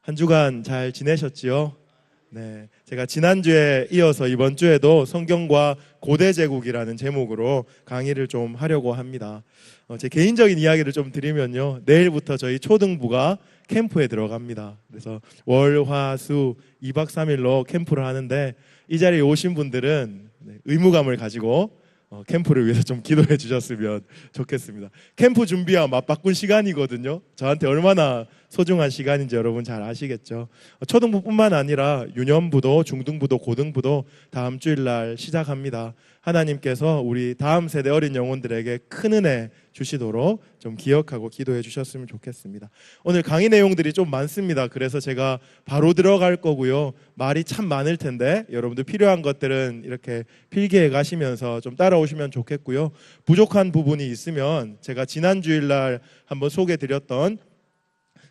한 주간 잘 지내셨지요? 네, 제가 지난주에 이어서 이번 주에도 성경과 고대 제국이라는 제목으로 강의를 좀 하려고 합니다. 제 개인적인 이야기를 좀 드리면요, 내일부터 저희 초등부가 캠프에 들어갑니다. 그래서 월, 화, 수 2박 3일로 캠프를 하는데, 이 자리에 오신 분들은 의무감을 가지고 캠프를 위해서 좀 기도해 주셨으면 좋겠습니다. 캠프 준비와 맞바꾼 시간이거든요. 저한테 얼마나 소중한 시간인지 여러분 잘 아시겠죠. 초등부뿐만 아니라 유년부도, 중등부도, 고등부도 다음 주일날 시작합니다. 하나님께서 우리 다음 세대 어린 영혼들에게 큰 은혜 주시도록 좀 기억하고 기도해 주셨으면 좋겠습니다. 오늘 강의 내용들이 좀 많습니다. 그래서 제가 바로 들어갈 거고요. 말이 참 많을 텐데 여러분들 필요한 것들은 이렇게 필기해 가시면서 좀 따라오시면 좋겠고요. 부족한 부분이 있으면 제가 지난 주일날 한번 소개해 드렸던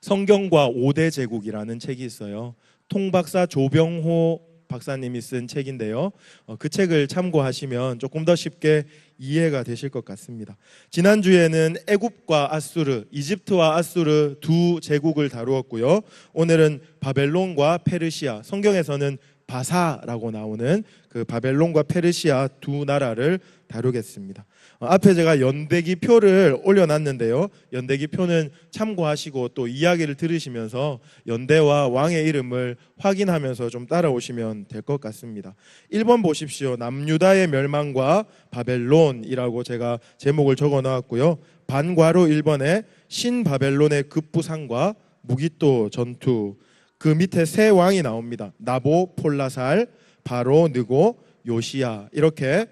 성경과 5대 제국이라는 책이 있어요. 통박사 조병호 박사님이 쓴 책인데요. 그 책을 참고하시면 조금 더 쉽게 이해가 되실 것 같습니다. 지난주에는 애굽과 아수르, 이집트와 아수르 두 제국을 다루었고요. 오늘은 바벨론과 페르시아, 성경에서는 바사라고 나오는 그 바벨론과 페르시아 두 나라를 다루겠습니다. 앞에 제가 연대기 표를 올려놨는데요. 연대기 표는 참고하시고 또 이야기를 들으시면서 연대와 왕의 이름을 확인하면서 좀 따라오시면 될 것 같습니다. 1번 보십시오. 남유다의 멸망과 바벨론이라고 제가 제목을 적어놨고요. 반괄호 1번에 신바벨론의 급부상과 무기또 전투, 그 밑에 세 왕이 나옵니다. 나보, 폴라살, 바로, 느고, 요시야, 이렇게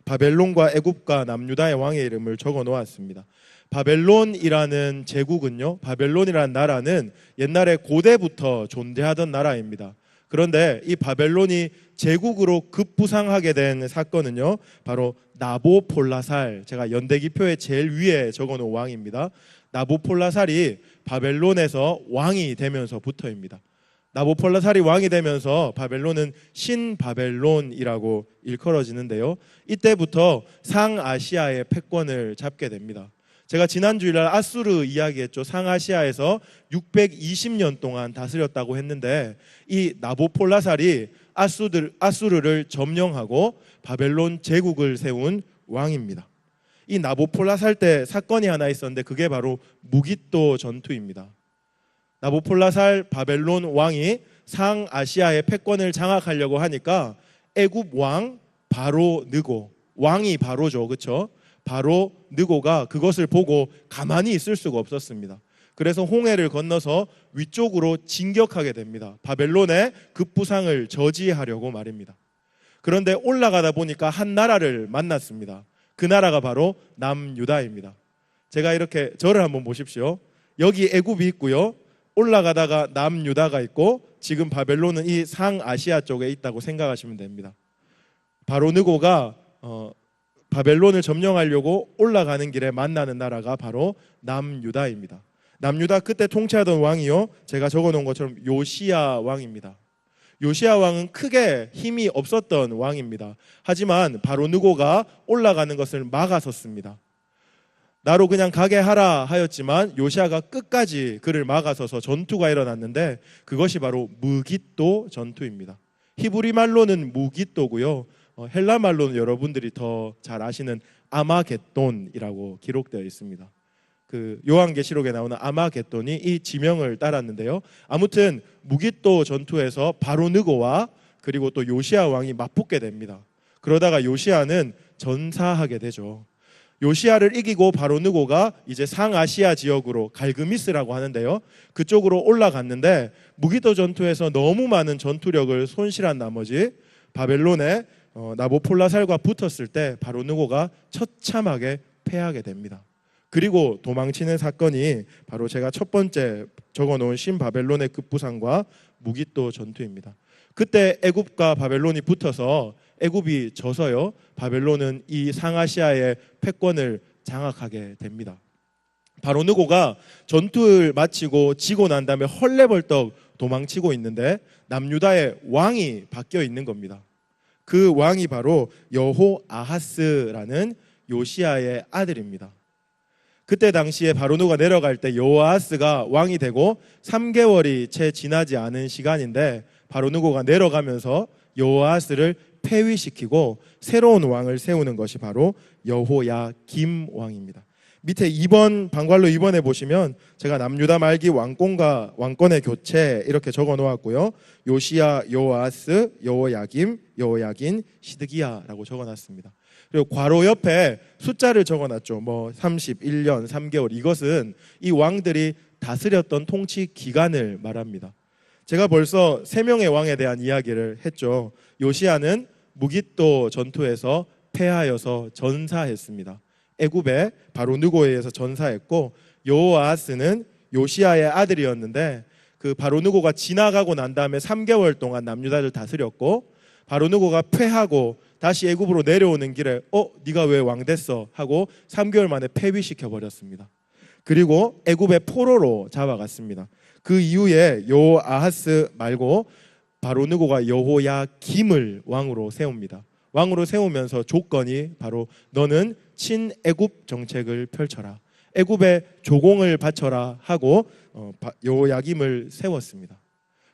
바벨론과 애굽과 남유다의 왕의 이름을 적어 놓았습니다. 바벨론이라는 제국은요, 바벨론이라는 나라는 옛날에 고대부터 존재하던 나라입니다. 그런데 이 바벨론이 제국으로 급부상하게 된 사건은요, 바로 나보폴라살, 제가 연대기표의 제일 위에 적어 놓은 왕입니다. 나보폴라살이 바벨론에서 왕이 되면서부터입니다. 나보폴라살이 왕이 되면서 바벨론은 신바벨론이라고 일컬어지는데요. 이때부터 상아시아의 패권을 잡게 됩니다. 제가 지난 주일날 아수르 이야기했죠. 상아시아에서 620년 동안 다스렸다고 했는데 이 나보폴라살이 아수르를 점령하고 바벨론 제국을 세운 왕입니다. 이 나보폴라살 때 사건이 하나 있었는데 그게 바로 무기또 전투입니다. 나보폴라살 바벨론 왕이 상아시아의 패권을 장악하려고 하니까 애굽 왕 바로 느고, 왕이 바로죠, 그렇죠? 바로 느고가 그것을 보고 가만히 있을 수가 없었습니다. 그래서 홍해를 건너서 위쪽으로 진격하게 됩니다. 바벨론의 급부상을 저지하려고 말입니다. 그런데 올라가다 보니까 한 나라를 만났습니다. 그 나라가 바로 남유다입니다. 제가 이렇게 저를 한번 보십시오. 여기 애굽이 있고요. 올라가다가 남유다가 있고 지금 바벨론은 이 상아시아 쪽에 있다고 생각하시면 됩니다. 바로 느고가 바벨론을 점령하려고 올라가는 길에 만나는 나라가 바로 남유다입니다. 남유다 그때 통치하던 왕이요, 제가 적어놓은 것처럼 요시야 왕입니다. 요시야 왕은 크게 힘이 없었던 왕입니다. 하지만 바로 느고가 올라가는 것을 막아섰습니다. 나로 그냥 가게 하라 하였지만 요시야가 끝까지 그를 막아서서 전투가 일어났는데 그것이 바로 무기또 전투입니다. 히브리 말로는 무기또고요. 헬라 말로는 여러분들이 더 잘 아시는 아마겟돈이라고 기록되어 있습니다. 그 요한계시록에 나오는 아마겟돈이 이 지명을 따랐는데요. 아무튼 무기또 전투에서 바로 느고와 그리고 또 요시야 왕이 맞붙게 됩니다. 그러다가 요시야는 전사하게 되죠. 요시야를 이기고 바로 느고가 이제 상아시아 지역으로 갈그미스라고 하는데요, 그쪽으로 올라갔는데 무기또 전투에서 너무 많은 전투력을 손실한 나머지 바벨론의 나보폴라살과 붙었을 때 바로 느고가 처참하게 패하게 됩니다. 그리고 도망치는 사건이 바로 제가 첫 번째 적어놓은 신바벨론의 급부상과 무기또 전투입니다. 그때 애굽과 바벨론이 붙어서 애굽이 져서요, 바벨론은 이 상아시아의 패권을 장악하게 됩니다. 바로 느고가 전투를 마치고 지고 난 다음에 헐레벌떡 도망치고 있는데 남유다의 왕이 바뀌어 있는 겁니다. 그 왕이 바로 여호아하스라는 요시야의 아들입니다. 그때 당시에 바로누가 내려갈 때 여호아하스가 왕이 되고 3개월이 채 지나지 않은 시간인데 바로누고가 내려가면서 여호아하스를 폐위시키고 새로운 왕을 세우는 것이 바로 여호야김 왕입니다. 밑에 2번 방관로 2번에 보시면 제가 남유다 말기 왕권과 왕권의 교체 이렇게 적어 놓았고요. 요시야, 여호아스, 여호야김, 여호야긴, 시드기야라고 적어 놨습니다. 그리고 괄호 옆에 숫자를 적어 놨죠. 31년 3개월. 이것은 이 왕들이 다스렸던 통치 기간을 말합니다. 제가 벌써 3명의 왕에 대한 이야기를 했죠. 요시야는 무깃도 전투에서 패하여서 전사했습니다. 애굽에 바로누고에 의해서 전사했고, 여호아하스는 요시야의 아들이었는데 그 바로누고가 지나가고 난 다음에 3개월 동안 남유다를 다스렸고, 바로누고가 패하고 다시 애굽으로 내려오는 길에 네가 왜 왕 됐어? 하고 3개월 만에 폐위시켜 버렸습니다. 그리고 애굽의 포로로 잡아갔습니다. 그 이후에 여호아하스 말고 바로누고가 여호야김을 왕으로 세웁니다. 왕으로 세우면서 조건이 바로 너는 친애굽 정책을 펼쳐라, 애굽에 조공을 바쳐라 하고 여호야김을 세웠습니다.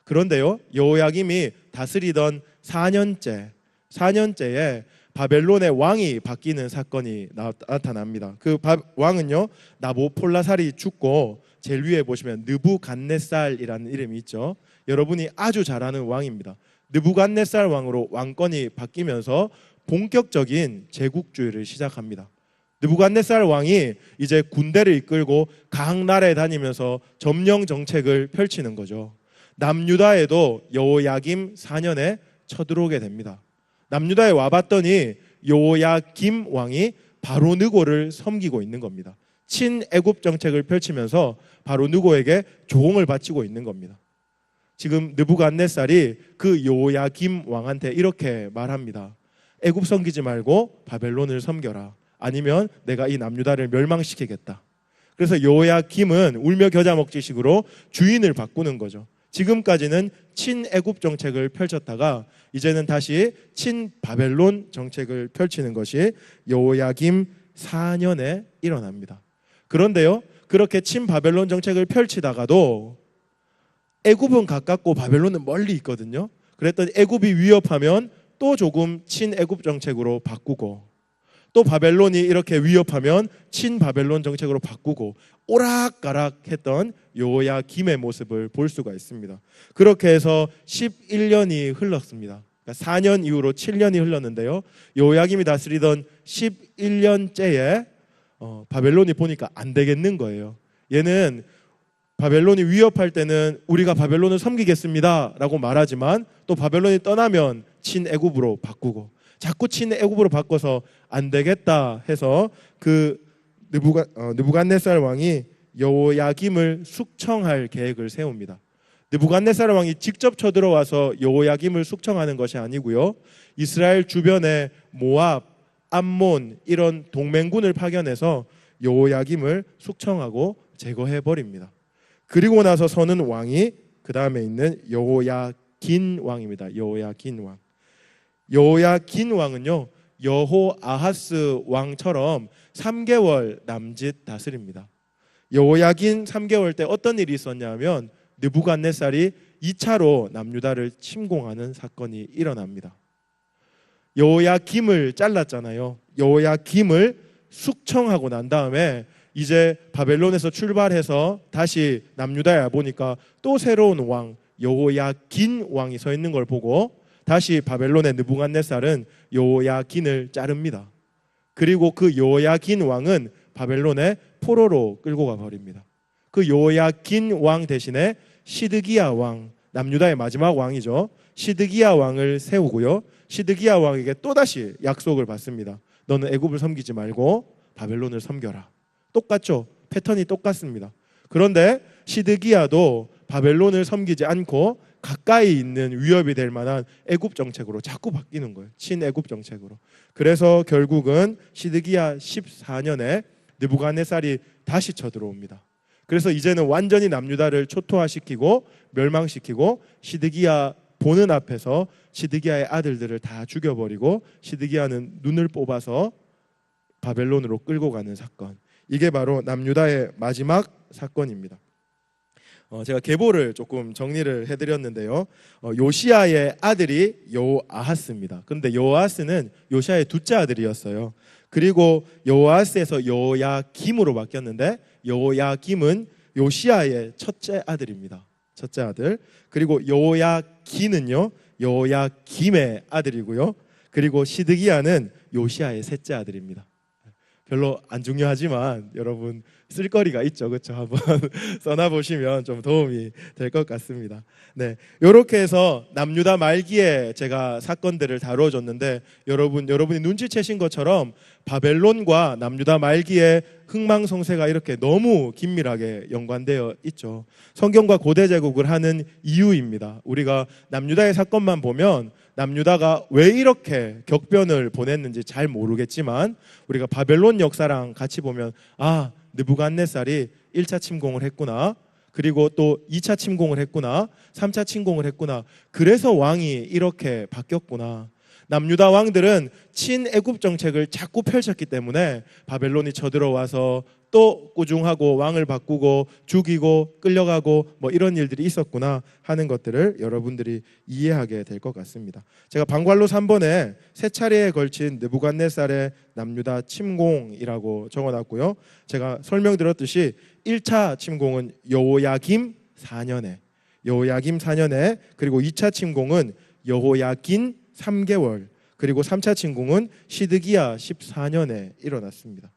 그런데요, 여호야김이 다스리던 4년째에 바벨론의 왕이 바뀌는 사건이 나타납니다. 그 왕은요, 나보폴라살이 죽고 제일 위에 보시면 느부갓네살이라는 이름이 있죠. 여러분이 아주 잘 아는 왕입니다. 느부갓네살 왕으로 왕권이 바뀌면서 본격적인 제국주의를 시작합니다. 느부갓네살 왕이 이제 군대를 이끌고 각 나라에 다니면서 점령 정책을 펼치는 거죠. 남유다에도 여호야김 4년에 쳐들어오게 됩니다. 남유다에 와봤더니 여호야김 왕이 바로누고를 섬기고 있는 겁니다. 친애굽 정책을 펼치면서 바로누고에게 조공을 바치고 있는 겁니다. 지금 느부갓네살이 그 여호야김 왕한테 이렇게 말합니다. 애굽 섬기지 말고 바벨론을 섬겨라. 아니면 내가 이 남유다를 멸망시키겠다. 그래서 여호야김은 울며 겨자 먹기식으로 주인을 바꾸는 거죠. 지금까지는 친애굽 정책을 펼쳤다가 이제는 다시 친바벨론 정책을 펼치는 것이 여호야김 4년에 일어납니다. 그런데요, 그렇게 친바벨론 정책을 펼치다가도 애굽은 가깝고 바벨론은 멀리 있거든요. 그랬더니 애굽이 위협하면 또 조금 친애굽 정책으로 바꾸고, 또 바벨론이 이렇게 위협하면 친바벨론 정책으로 바꾸고, 오락가락 했던 여호야김의 모습을 볼 수가 있습니다. 그렇게 해서 11년이 흘렀습니다. 그러니까 4년 이후로 7년이 흘렀는데요, 여호야김이 다스리던 11년째에 바벨론이 보니까 안 되겠는 거예요. 얘는 바벨론이 위협할 때는 우리가 바벨론을 섬기겠습니다 라고 말하지만 또 바벨론이 떠나면 친애굽으로 바꾸고, 자꾸 친애굽으로 바꿔서 안 되겠다 해서 그 느부갓네살 왕이 여호야김을 숙청할 계획을 세웁니다. 느부갓네살 왕이 직접 쳐들어와서 여호야김을 숙청하는 것이 아니고요, 이스라엘 주변에 모압, 암몬 이런 동맹군을 파견해서 여호야김을 숙청하고 제거해 버립니다. 그리고 나서 서는 왕이 그 다음에 있는 여호야긴 왕입니다. 여호야긴 왕. 여호야긴 왕은요, 여호아하스 왕처럼 3개월 남짓 다스립니다. 여호야긴 3개월 때 어떤 일이 있었냐면 느부갓네살이 2차로 남유다를 침공하는 사건이 일어납니다. 여호야김을 잘랐잖아요. 여호야김을 숙청하고 난 다음에 이제 바벨론에서 출발해서 다시 남유다에 와 보니까 또 새로운 왕 여호야긴 왕이 서 있는 걸 보고 다시 바벨론의 느부갓네살은 여호야긴을 자릅니다. 그리고 그 여호야긴 왕은 바벨론의 포로로 끌고 가 버립니다. 그 여호야긴 왕 대신에 시드기야 왕, 남유다의 마지막 왕이죠, 시드기야 왕을 세우고요, 시드기야 왕에게 또다시 약속을 받습니다. 너는 애굽을 섬기지 말고 바벨론을 섬겨라. 똑같죠? 패턴이 똑같습니다. 그런데 시드기야도 바벨론을 섬기지 않고 가까이 있는 위협이 될 만한 애굽 정책으로 자꾸 바뀌는 거예요. 친애굽 정책으로. 그래서 결국은 시드기야 14년에 느부갓네살이 다시 쳐들어옵니다. 그래서 이제는 완전히 남유다를 초토화시키고 멸망시키고 시드기야 보는 앞에서 시드기야의 아들들을 다 죽여버리고 시드기야는 눈을 뽑아서 바벨론으로 끌고 가는 사건. 이게 바로 남유다의 마지막 사건입니다. 제가 계보를 조금 정리를 해드렸는데요. 요시야의 아들이 요아하스입니다. 그런데 요아하스는 요시야의 둘째 아들이었어요. 그리고 요아하스에서 요야김으로 바뀌었는데 요야김은 요시야의 첫째 아들입니다. 첫째 아들. 그리고 요야기는요, 요야김의 아들이고요. 그리고 시드기야는 요시야의 셋째 아들입니다. 별로 안 중요하지만 여러분 쓸거리가 있죠, 그렇죠? 한번 써놔보시면 좀 도움이 될 것 같습니다. 네, 이렇게 해서 남유다 말기에 제가 사건들을 다뤄줬는데 여러분이 눈치채신 것처럼 바벨론과 남유다 말기의 흥망성쇠가 이렇게 너무 긴밀하게 연관되어 있죠. 성경과 고대 제국을 하는 이유입니다. 우리가 남유다의 사건만 보면 남유다가 왜 이렇게 격변을 보냈는지 잘 모르겠지만 우리가 바벨론 역사랑 같이 보면 느부갓네살이 1차 침공을 했구나. 그리고 또 2차 침공을 했구나. 3차 침공을 했구나. 그래서 왕이 이렇게 바뀌었구나. 남유다 왕들은 친애굽 정책을 자꾸 펼쳤기 때문에 바벨론이 쳐들어와서 또 꾸중하고 왕을 바꾸고 죽이고 끌려가고 뭐 이런 일들이 있었구나 하는 것들을 여러분들이 이해하게 될 것 같습니다. 제가 방관로 3번에 세 차례에 걸친 느부갓네살의 남유다 침공이라고 적어놨고요. 제가 설명드렸듯이 1차 침공은 여호야김 4년에 그리고 2차 침공은 여호야긴 3개월, 그리고 3차 침공은 시드기야 14년에 일어났습니다.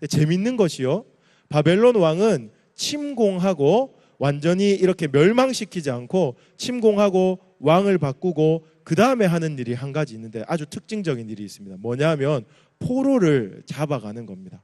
재밌는 것이요, 바벨론 왕은 침공하고 완전히 이렇게 멸망시키지 않고 침공하고 왕을 바꾸고 그 다음에 하는 일이 한 가지 있는데 아주 특징적인 일이 있습니다. 뭐냐면 포로를 잡아가는 겁니다.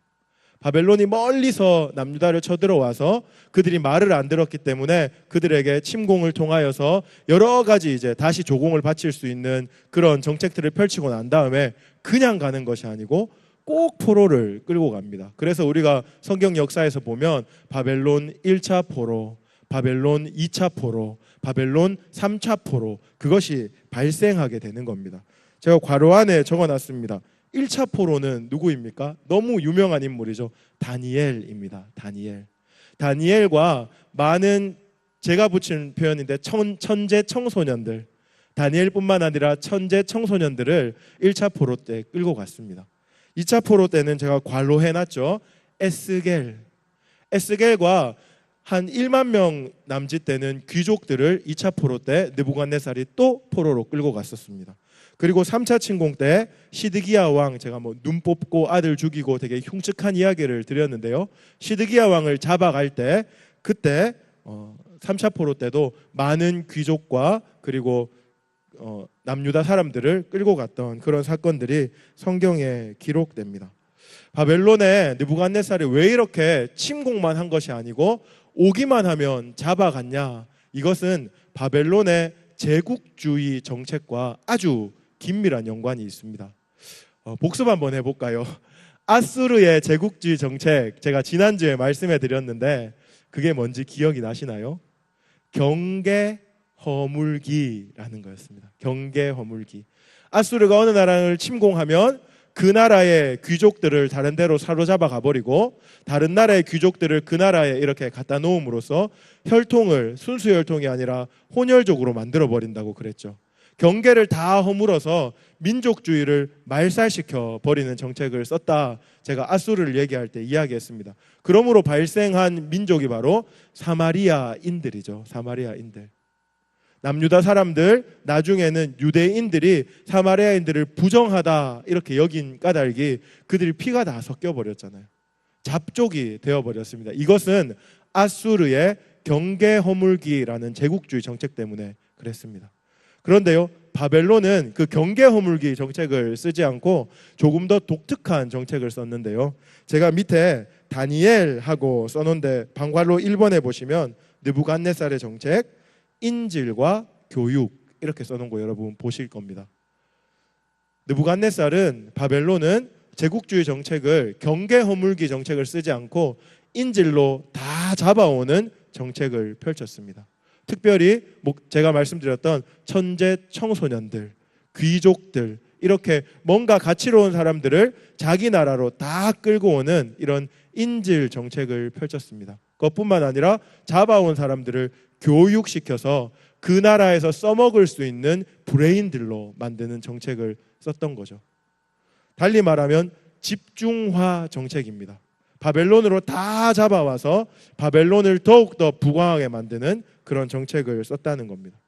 바벨론이 멀리서 남유다를 쳐들어와서 그들이 말을 안 들었기 때문에 그들에게 침공을 통하여서 여러 가지 이제 다시 조공을 바칠 수 있는 그런 정책들을 펼치고 난 다음에 그냥 가는 것이 아니고 꼭 포로를 끌고 갑니다. 그래서 우리가 성경 역사에서 보면 바벨론 1차 포로, 바벨론 2차 포로, 바벨론 3차 포로, 그것이 발생하게 되는 겁니다. 제가 괄호 안에 적어놨습니다. 1차 포로는 누구입니까? 너무 유명한 인물이죠. 다니엘입니다. 다니엘과 많은, 제가 붙인 표현인데 천재 청소년들, 다니엘뿐만 아니라 천재 청소년들을 1차 포로 때 끌고 갔습니다. 2차 포로 때는 제가 괄호 해놨죠. 에스겔과 한 1만 명 남짓 되는 귀족들을 2차 포로 때 느부갓네살이 또 포로로 끌고 갔었습니다. 그리고 3차 침공 때 시드기야 왕, 제가 눈 뽑고 아들 죽이고 되게 흉측한 이야기를 드렸는데요. 시드기야 왕을 잡아갈 때 그때 3차 포로 때도 많은 귀족과 그리고 남유다 사람들을 끌고 갔던 그런 사건들이 성경에 기록됩니다. 바벨론의 느부갓네살이 왜 이렇게 침공만 한 것이 아니고 오기만 하면 잡아갔냐? 이것은 바벨론의 제국주의 정책과 아주 긴밀한 연관이 있습니다. 복습 한번 해볼까요? 아수르의 제국주의 정책, 제가 지난주에 말씀해 드렸는데 그게 뭔지 기억이 나시나요? 경계 허물기라는 거였습니다. 경계 허물기. 아수르가 어느 나라를 침공하면 그 나라의 귀족들을 다른 데로 사로잡아 가버리고 다른 나라의 귀족들을 그 나라에 이렇게 갖다 놓음으로써 혈통을 순수 혈통이 아니라 혼혈족으로 만들어 버린다고 그랬죠. 경계를 다 허물어서 민족주의를 말살시켜 버리는 정책을 썼다. 제가 아수르를 얘기할 때 이야기했습니다. 그러므로 발생한 민족이 바로 사마리아인들이죠. 사마리아인들. 남유다 사람들, 나중에는 유대인들이 사마리아인들을 부정하다 이렇게 여긴 까닭이 그들이 피가 다 섞여 버렸잖아요. 잡족이 되어 버렸습니다. 이것은 아수르의 경계 허물기라는 제국주의 정책 때문에 그랬습니다. 그런데요, 바벨론은 그 경계 허물기 정책을 쓰지 않고 조금 더 독특한 정책을 썼는데요. 제가 밑에 다니엘하고 써놓은데 방관로 1번에 보시면 느부갓네살의 정책, 인질과 교육 이렇게 써놓은 거 여러분 보실 겁니다. 느부갓네살은 바벨론은 제국주의 정책을 경계 허물기 정책을 쓰지 않고 인질로 다 잡아오는 정책을 펼쳤습니다. 특별히 제가 말씀드렸던 천재 청소년들, 귀족들 이렇게 뭔가 가치로운 사람들을 자기 나라로 다 끌고 오는 이런 인질 정책을 펼쳤습니다. 그것뿐만 아니라 잡아온 사람들을 교육시켜서 그 나라에서 써먹을 수 있는 브레인들로 만드는 정책을 썼던 거죠. 달리 말하면 집중화 정책입니다. 바벨론으로 다 잡아와서 바벨론을 더욱더 부강하게 만드는 그런 정책을 썼다는 겁니다.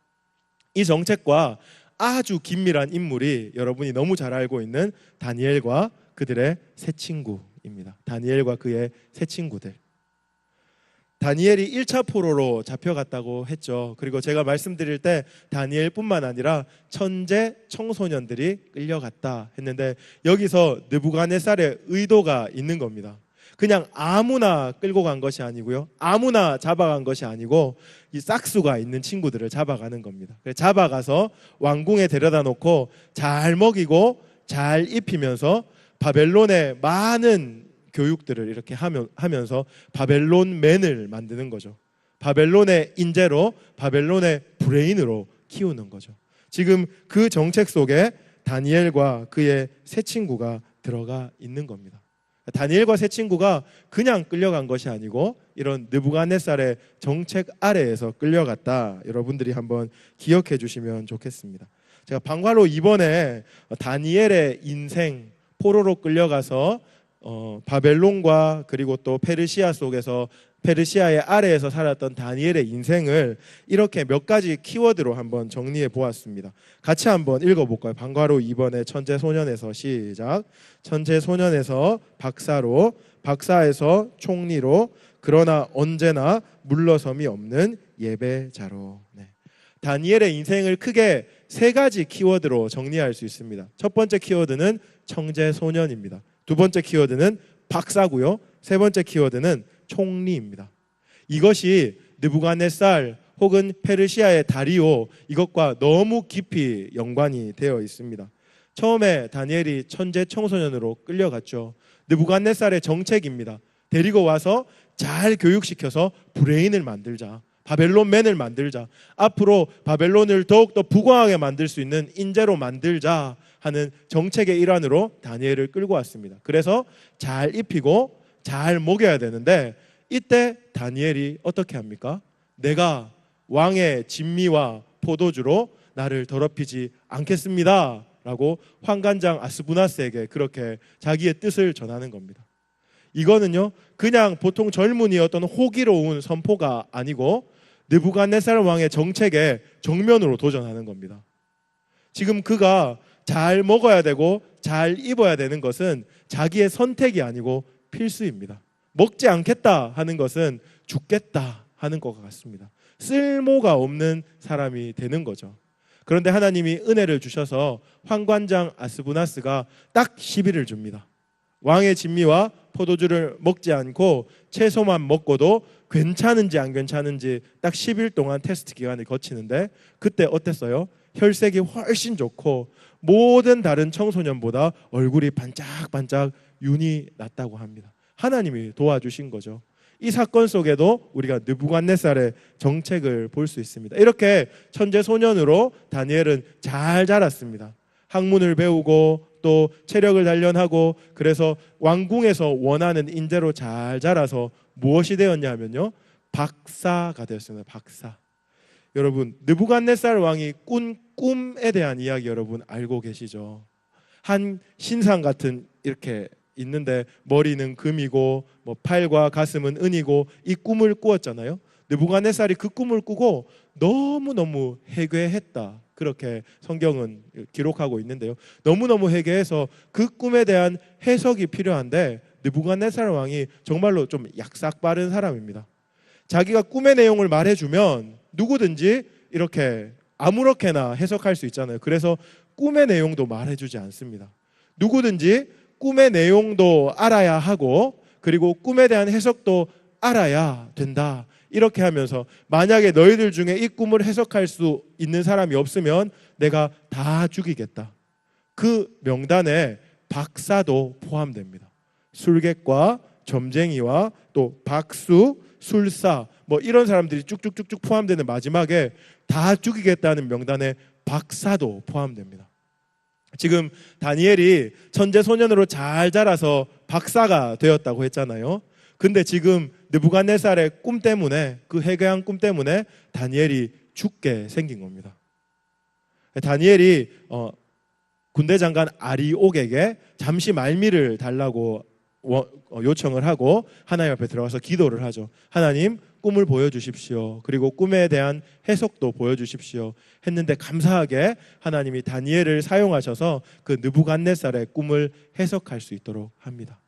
이 정책과 아주 긴밀한 인물이 여러분이 너무 잘 알고 있는 다니엘과 그들의 세 친구입니다. 다니엘과 그의 세 친구들. 다니엘이 1차 포로로 잡혀갔다고 했죠. 그리고 제가 말씀드릴 때 다니엘뿐만 아니라 천재 청소년들이 끌려갔다 했는데 여기서 느부갓네살의 의도가 있는 겁니다. 그냥 아무나 끌고 간 것이 아니고요, 아무나 잡아간 것이 아니고 이 싹수가 있는 친구들을 잡아가는 겁니다. 잡아가서 왕궁에 데려다 놓고 잘 먹이고 잘 입히면서 바벨론의 많은 교육들을 이렇게 하면서 바벨론맨을 만드는 거죠. 바벨론의 인재로, 바벨론의 브레인으로 키우는 거죠. 지금 그 정책 속에 다니엘과 그의 세 친구가 들어가 있는 겁니다. 다니엘과 세 친구가 그냥 끌려간 것이 아니고 이런 느부갓네살의 정책 아래에서 끌려갔다. 여러분들이 한번 기억해 주시면 좋겠습니다. 제가 방과로 이번에 다니엘의 인생, 포로로 끌려가서 바벨론과 그리고 또 페르시아 속에서 페르시아의 아래에서 살았던 다니엘의 인생을 이렇게 몇 가지 키워드로 한번 정리해 보았습니다. 같이 한번 읽어볼까요? 방과로 2번의 천재소년에서 시작. 천재소년에서 박사로, 박사에서 총리로, 그러나 언제나 물러섬이 없는 예배자로. 네. 다니엘의 인생을 크게 세 가지 키워드로 정리할 수 있습니다. 첫 번째 키워드는 청재소년입니다. 두 번째 키워드는 박사고요. 세 번째 키워드는 총리입니다. 이것이 느부갓네살 혹은 페르시아의 다리오, 이것과 너무 깊이 연관이 되어 있습니다. 처음에 다니엘이 천재 청소년으로 끌려갔죠. 느부갓네살의 정책입니다. 데리고 와서 잘 교육시켜서 브레인을 만들자, 바벨론맨을 만들자, 앞으로 바벨론을 더욱더 부강하게 만들 수 있는 인재로 만들자 하는 정책의 일환으로 다니엘을 끌고 왔습니다. 그래서 잘 입히고 잘 먹여야 되는데 이때 다니엘이 어떻게 합니까? 내가 왕의 진미와 포도주로 나를 더럽히지 않겠습니다 라고 환관장 아스부나스에게 그렇게 자기의 뜻을 전하는 겁니다. 이거는요, 그냥 보통 젊은이였던 호기로운 선포가 아니고 느부갓네살 왕의 정책에 정면으로 도전하는 겁니다. 지금 그가 잘 먹어야 되고 잘 입어야 되는 것은 자기의 선택이 아니고 필수입니다. 먹지 않겠다 하는 것은 죽겠다 하는 것 같습니다. 쓸모가 없는 사람이 되는 거죠. 그런데 하나님이 은혜를 주셔서 환관장 아스부나스가 딱 10일을 줍니다. 왕의 진미와 포도주를 먹지 않고 채소만 먹고도 괜찮은지 안 괜찮은지 딱 10일 동안 테스트 기간을 거치는데 그때 어땠어요? 혈색이 훨씬 좋고 모든 다른 청소년보다 얼굴이 반짝반짝 윤이 났다고 합니다. 하나님이 도와주신 거죠. 이 사건 속에도 우리가 느부갓네살의 정책을 볼 수 있습니다. 이렇게 천재 소년으로 다니엘은 잘 자랐습니다. 학문을 배우고 또 체력을 단련하고 그래서 왕궁에서 원하는 인재로 잘 자라서 무엇이 되었냐 하면요, 박사가 되었습니다. 박사. 여러분, 느부갓네살 왕이 꾼 꿈에 대한 이야기 여러분 알고 계시죠? 한 신상 같은 이렇게 있는데 머리는 금이고 뭐 팔과 가슴은 은이고 이 꿈을 꾸었잖아요. 느부갓네살이 그 꿈을 꾸고 너무너무 해괴했다. 그렇게 성경은 기록하고 있는데요. 너무너무 해괴해서 그 꿈에 대한 해석이 필요한데 느부갓네살 왕이 정말로 좀 약삭 빠른 사람입니다. 자기가 꿈의 내용을 말해주면 누구든지 이렇게 아무렇게나 해석할 수 있잖아요. 그래서 꿈의 내용도 말해주지 않습니다. 누구든지 꿈의 내용도 알아야 하고 그리고 꿈에 대한 해석도 알아야 된다. 이렇게 하면서 만약에 너희들 중에 이 꿈을 해석할 수 있는 사람이 없으면 내가 다 죽이겠다. 그 명단에 박사도 포함됩니다. 술객과 점쟁이와 또 박수, 술사 뭐 이런 사람들이 쭉쭉쭉쭉 포함되는 마지막에 다 죽이겠다는 명단에 박사도 포함됩니다. 지금 다니엘이 천재 소년으로 잘 자라서 박사가 되었다고 했잖아요. 근데 지금 느부갓네살의 꿈 때문에, 그 해괴한 꿈 때문에 다니엘이 죽게 생긴 겁니다. 다니엘이 군대 장관 아리옥에게 잠시 말미를 달라고 요청을 하고 하나님 앞에 들어가서 기도를 하죠. 하나님, 꿈을 보여주십시오. 그리고 꿈에 대한 해석도 보여주십시오. 했는데 감사하게 하나님이 다니엘을 사용하셔서 그 느부갓네살의 꿈을 해석할 수 있도록 합니다.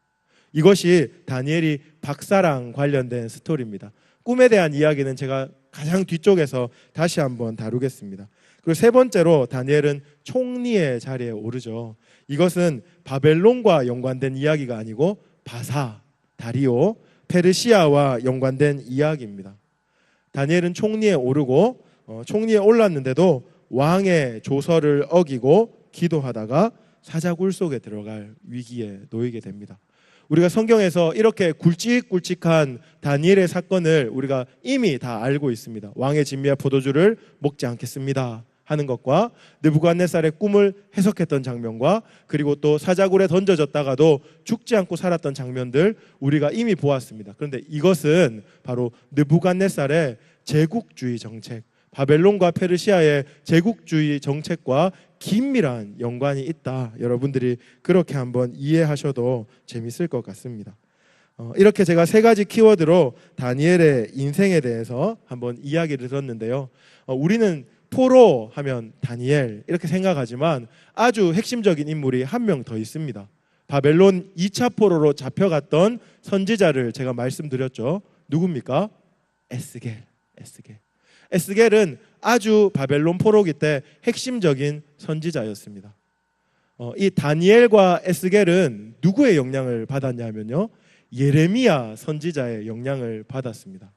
이것이 다니엘이 박사랑 관련된 스토리입니다. 꿈에 대한 이야기는 제가 가장 뒤쪽에서 다시 한번 다루겠습니다. 그리고 세 번째로 다니엘은 총리의 자리에 오르죠. 이것은 바벨론과 연관된 이야기가 아니고 바사, 다리오, 페르시아와 연관된 이야기입니다. 다니엘은 총리에 오르고 총리에 올랐는데도 왕의 조서를 어기고 기도하다가 사자굴 속에 들어갈 위기에 놓이게 됩니다. 우리가 성경에서 이렇게 굵직굵직한 다니엘의 사건을 우리가 이미 다 알고 있습니다. 왕의 진미와 포도주를 먹지 않겠습니다 하는 것과 느부갓네살의 꿈을 해석했던 장면과 그리고 또 사자굴에 던져졌다가도 죽지 않고 살았던 장면들 우리가 이미 보았습니다. 그런데 이것은 바로 느부갓네살의 제국주의 정책, 바벨론과 페르시아의 제국주의 정책과 긴밀한 연관이 있다. 여러분들이 그렇게 한번 이해하셔도 재밌을 것 같습니다. 이렇게 제가 세 가지 키워드로 다니엘의 인생에 대해서 한번 이야기를 들었는데요. 우리는 포로 하면 다니엘 이렇게 생각하지만 아주 핵심적인 인물이 한 명 더 있습니다. 바벨론 2차 포로로 잡혀갔던 선지자를 제가 말씀드렸죠. 누굽니까? 에스겔. 에스겔은 아주 바벨론 포로기 때 핵심적인 선지자였습니다. 이 다니엘과 에스겔은 누구의 영향을 받았냐면요, 예레미야 선지자의 영향을 받았습니다.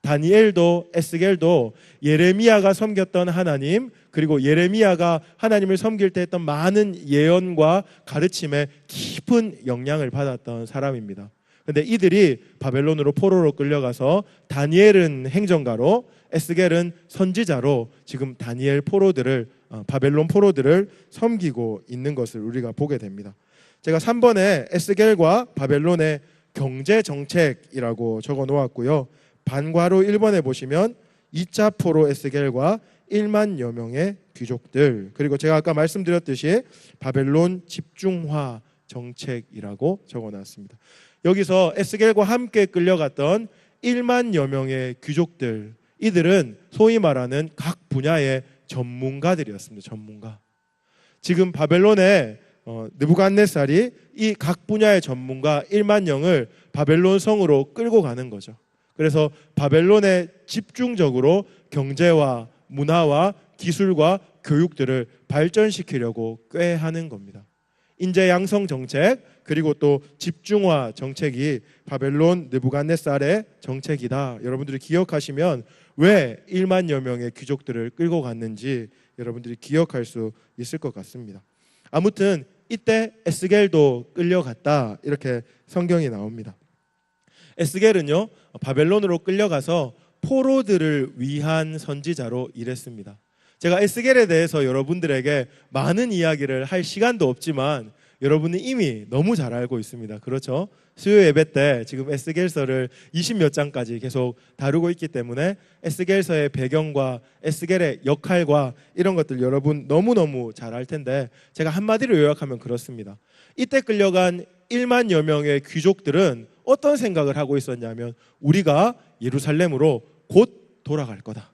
다니엘도 에스겔도 예레미야가 섬겼던 하나님, 그리고 예레미야가 하나님을 섬길 때 했던 많은 예언과 가르침에 깊은 영향을 받았던 사람입니다. 그런데 이들이 바벨론으로 포로로 끌려가서 다니엘은 행정가로 에스겔은 선지자로 지금 다니엘 포로들을 바벨론 포로들을 섬기고 있는 것을 우리가 보게 됩니다. 제가 3번에 에스겔과 바벨론의 경제 정책이라고 적어 놓았고요. 반괄호 1번에 보시면 2차 포로 에스겔과 1만여 명의 귀족들, 그리고 제가 아까 말씀드렸듯이 바벨론 집중화 정책이라고 적어놨습니다. 여기서 에스겔과 함께 끌려갔던 1만여 명의 귀족들, 이들은 소위 말하는 각 분야의 전문가들이었습니다. 전문가. 지금 바벨론의 느부갓네살이 이 각 분야의 전문가 1만명을 바벨론 성으로 끌고 가는 거죠. 그래서 바벨론에 집중적으로 경제와 문화와 기술과 교육들을 발전시키려고 꾀하는 겁니다. 인재 양성 정책, 그리고 또 집중화 정책이 바벨론 느부갓네살의 정책이다. 여러분들이 기억하시면 왜 1만여 명의 귀족들을 끌고 갔는지 여러분들이 기억할 수 있을 것 같습니다. 아무튼 이때 에스겔도 끌려갔다, 이렇게 성경이 나옵니다. 에스겔은요, 바벨론으로 끌려가서 포로들을 위한 선지자로 일했습니다. 제가 에스겔에 대해서 여러분들에게 많은 이야기를 할 시간도 없지만 여러분은 이미 너무 잘 알고 있습니다. 그렇죠? 수요 예배 때 지금 에스겔서를 20몇 장까지 계속 다루고 있기 때문에 에스겔서의 배경과 에스겔의 역할과 이런 것들 여러분 너무너무 잘 알 텐데, 제가 한마디로 요약하면 그렇습니다. 이때 끌려간 1만여 명의 귀족들은 어떤 생각을 하고 있었냐면, 우리가 예루살렘으로 곧 돌아갈 거다.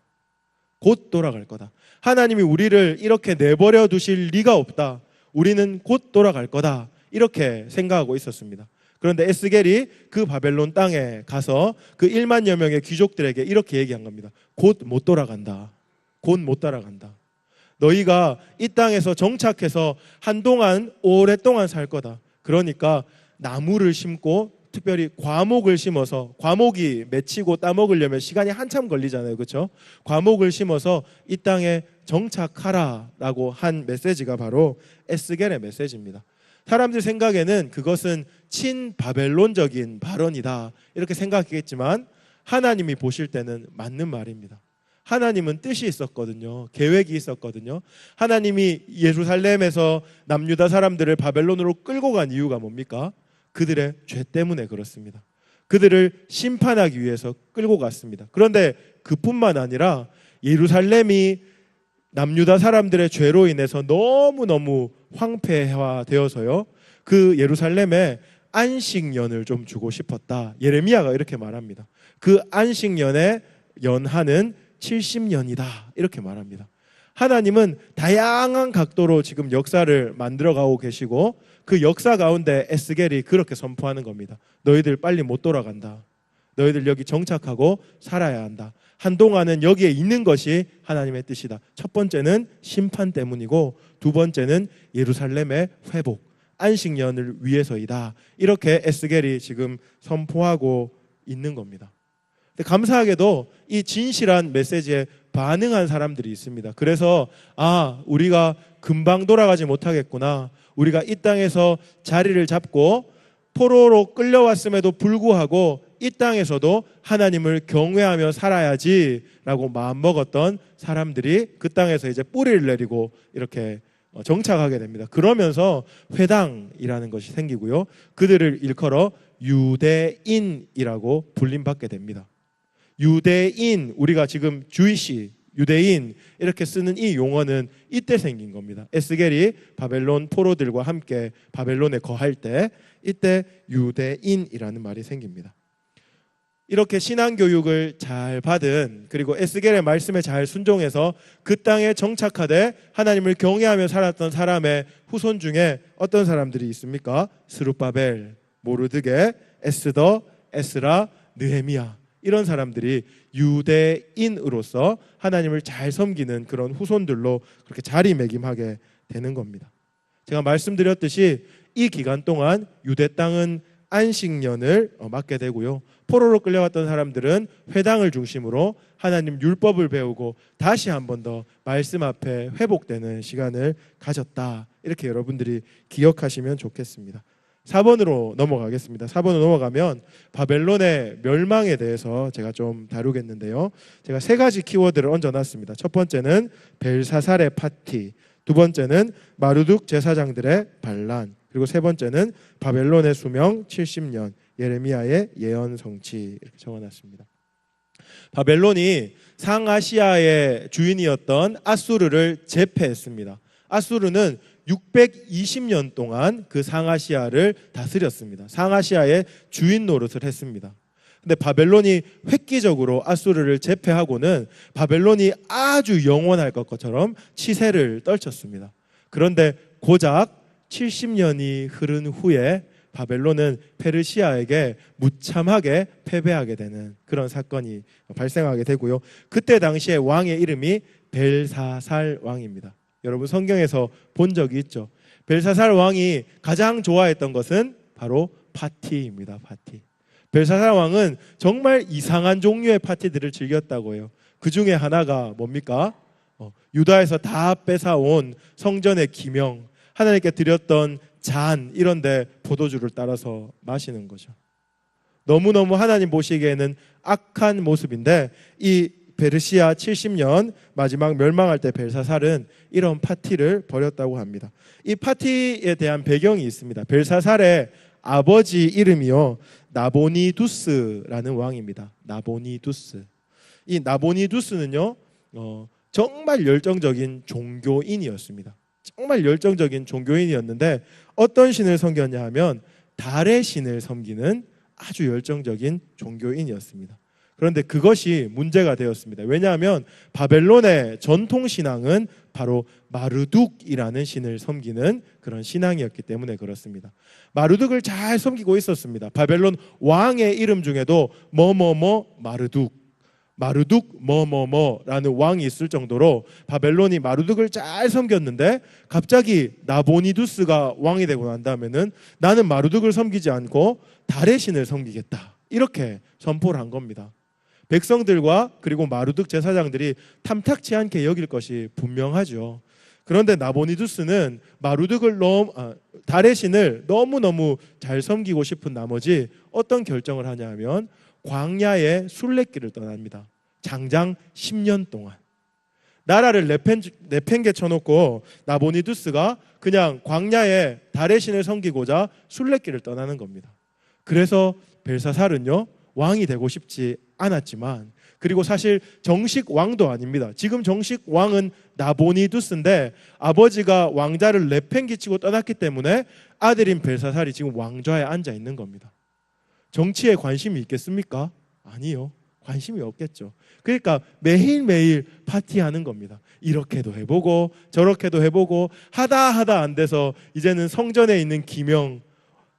곧 돌아갈 거다. 하나님이 우리를 이렇게 내버려 두실 리가 없다. 우리는 곧 돌아갈 거다. 이렇게 생각하고 있었습니다. 그런데 에스겔이 그 바벨론 땅에 가서 그 1만여 명의 귀족들에게 이렇게 얘기한 겁니다. 곧 못 돌아간다. 곧 못 돌아간다. 너희가 이 땅에서 정착해서 한동안 오랫동안 살 거다. 그러니까 나무를 심고, 특별히 과목을 심어서, 과목이 맺히고 따먹으려면 시간이 한참 걸리잖아요. 그렇죠? 과목을 심어서 이 땅에 정착하라라고 한 메시지가 바로 에스겔의 메시지입니다. 사람들 생각에는 그것은 친바벨론적인 발언이다, 이렇게 생각했겠지만 하나님이 보실 때는 맞는 말입니다. 하나님은 뜻이 있었거든요. 계획이 있었거든요. 하나님이 예루살렘에서 남유다 사람들을 바벨론으로 끌고 간 이유가 뭡니까? 그들의 죄 때문에 그렇습니다. 그들을 심판하기 위해서 끌고 갔습니다. 그런데 그뿐만 아니라 예루살렘이 남유다 사람들의 죄로 인해서 너무너무 황폐화되어서요, 그 예루살렘에 안식년을 좀 주고 싶었다. 예레미야가 이렇게 말합니다. 그 안식년의 연한은 70년이다. 이렇게 말합니다. 하나님은 다양한 각도로 지금 역사를 만들어가고 계시고, 그 역사 가운데 에스겔이 그렇게 선포하는 겁니다. 너희들 빨리 못 돌아간다. 너희들 여기 정착하고 살아야 한다. 한동안은 여기에 있는 것이 하나님의 뜻이다. 첫 번째는 심판 때문이고, 두 번째는 예루살렘의 회복, 안식년을 위해서이다. 이렇게 에스겔이 지금 선포하고 있는 겁니다. 근데 감사하게도 이 진실한 메시지에 반응한 사람들이 있습니다. 그래서 우리가 금방 돌아가지 못하겠구나. 우리가 이 땅에서 자리를 잡고 포로로 끌려왔음에도 불구하고 이 땅에서도 하나님을 경외하며 살아야지 라고 마음먹었던 사람들이 그 땅에서 이제 뿌리를 내리고 이렇게 정착하게 됩니다. 그러면서 회당이라는 것이 생기고요, 그들을 일컬어 유대인이라고 불림받게 됩니다. 유대인, 우리가 지금 주이시, 유대인 이렇게 쓰는 이 용어는 이때 생긴 겁니다. 에스겔이 바벨론 포로들과 함께 바벨론에 거할 때 이때 유대인이라는 말이 생깁니다. 이렇게 신앙교육을 잘 받은, 그리고 에스겔의 말씀에 잘 순종해서 그 땅에 정착하되 하나님을 경외하며 살았던 사람의 후손 중에 어떤 사람들이 있습니까? 스룹바벨, 모르드게, 에스더, 에스라, 느헤미야, 이런 사람들이 유대인으로서 하나님을 잘 섬기는 그런 후손들로 그렇게 자리매김하게 되는 겁니다. 제가 말씀드렸듯이 이 기간 동안 유대 땅은 안식년을 맞게 되고요, 포로로 끌려갔던 사람들은 회당을 중심으로 하나님 율법을 배우고 다시 한 번 더 말씀 앞에 회복되는 시간을 가졌다. 이렇게 여러분들이 기억하시면 좋겠습니다. 4번으로 넘어가겠습니다. 4번으로 넘어가면 바벨론의 멸망에 대해서 제가 좀 다루겠는데요, 제가 세 가지 키워드를 얹어놨습니다. 첫 번째는 벨사살의 파티, 두 번째는 마르둑 제사장들의 반란, 그리고 세 번째는 바벨론의 수명 70년, 예레미야의 예언 성취, 이렇게 적어놨습니다. 바벨론이 상아시아의 주인이었던 아수르를 제패했습니다. 아수르는 620년 동안 그 상아시아를 다스렸습니다. 상아시아의 주인 노릇을 했습니다. 근데 바벨론이 획기적으로 아수르를 제패하고는 바벨론이 아주 영원할 것처럼 치세를 떨쳤습니다. 그런데 고작 70년이 흐른 후에 바벨론은 페르시아에게 무참하게 패배하게 되는 그런 사건이 발생하게 되고요, 그때 당시에 왕의 이름이 벨사살 왕입니다. 여러분 성경에서 본 적이 있죠. 벨사살 왕이 가장 좋아했던 것은 바로 파티입니다. 파티. 벨사살 왕은 정말 이상한 종류의 파티들을 즐겼다고 해요. 그 중에 하나가 뭡니까? 유다에서 다 뺏어온 성전의 기명, 하나님께 드렸던 잔, 이런데 포도주를 따라서 마시는 거죠. 너무너무 하나님 보시기에는 악한 모습인데, 이 페르시아 70년 마지막 멸망할 때 벨사살은 이런 파티를 벌였다고 합니다. 이 파티에 대한 배경이 있습니다. 벨사살의 아버지 이름이요, 나보니두스라는 왕입니다. 나보니두스. 이 나보니두스는요, 정말 열정적인 종교인이었습니다. 정말 열정적인 종교인이었는데 어떤 신을 섬겼냐 하면 달의 신을 섬기는 아주 열정적인 종교인이었습니다. 그런데 그것이 문제가 되었습니다. 왜냐하면 바벨론의 전통신앙은 바로 마르둑이라는 신을 섬기는 그런 신앙이었기 때문에 그렇습니다. 마르둑을 잘 섬기고 있었습니다. 바벨론 왕의 이름 중에도 뭐뭐뭐 마르둑, 마르둑 뭐뭐뭐라는 왕이 있을 정도로 바벨론이 마르둑을 잘 섬겼는데, 갑자기 나보니두스가 왕이 되고 난 다음에는 나는 마르둑을 섬기지 않고 달의 신을 섬기겠다, 이렇게 선포를 한 겁니다. 백성들과 그리고 마르둑 제사장들이 탐탁치 않게 여길 것이 분명하죠. 그런데 나보니두스는 달의 신을 너무너무 잘 섬기고 싶은 나머지 어떤 결정을 하냐 하면 광야의 순례길을 떠납니다. 장장 10년 동안 나라를 내팽개 쳐놓고 나보니두스가 그냥 광야에 달의 신을 섬기고자 순례길을 떠나는 겁니다. 그래서 벨사살은요, 왕이 되고 싶지 않았지만, 그리고 사실 정식 왕도 아닙니다. 지금 정식 왕은 나보니두스인데 아버지가 왕자를 내팽개치고 떠났기 때문에 아들인 벨사살이 지금 왕좌에 앉아 있는 겁니다. 정치에 관심이 있겠습니까? 아니요. 관심이 없겠죠. 그러니까 매일매일 파티하는 겁니다. 이렇게도 해보고 저렇게도 해보고 하다 안 돼서 이제는 성전에 있는 기명,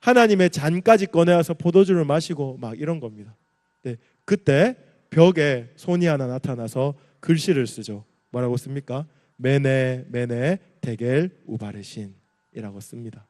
하나님의 잔까지 꺼내와서 포도주를 마시고 막 이런 겁니다. 네, 그때 벽에 손이 하나 나타나서 글씨를 쓰죠. 뭐라고 씁니까? 메네 메네 데겔 우바르신이라고 씁니다.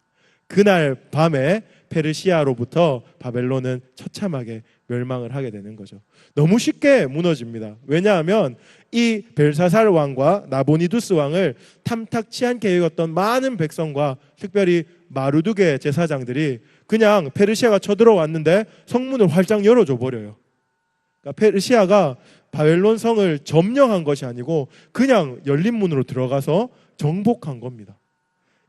그날 밤에 페르시아로부터 바벨론은 처참하게 멸망을 하게 되는 거죠. 너무 쉽게 무너집니다. 왜냐하면 이 벨사살 왕과 나보니두스 왕을 탐탁치 않게 여겼던 많은 백성과 특별히 마르두게 제사장들이 그냥 페르시아가 쳐들어왔는데 성문을 활짝 열어줘 버려요. 그러니까 페르시아가 바벨론 성을 점령한 것이 아니고 그냥 열린 문으로 들어가서 정복한 겁니다.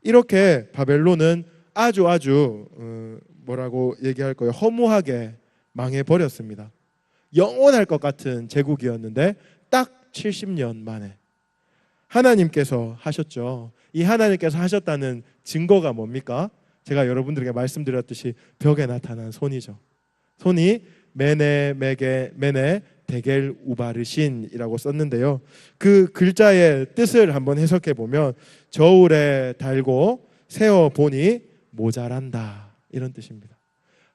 이렇게 바벨론은 아주 뭐라고 얘기할까요? 허무하게 망해버렸습니다. 영원할 것 같은 제국이었는데 딱 70년 만에 하나님께서 하셨죠. 이 하나님께서 하셨다는 증거가 뭡니까? 제가 여러분들에게 말씀드렸듯이 벽에 나타난 손이죠. 손이 메네 데겔 우바르신이라고 썼는데요. 그 글자의 뜻을 한번 해석해 보면 저울에 달고 세어 보니 모자란다, 이런 뜻입니다.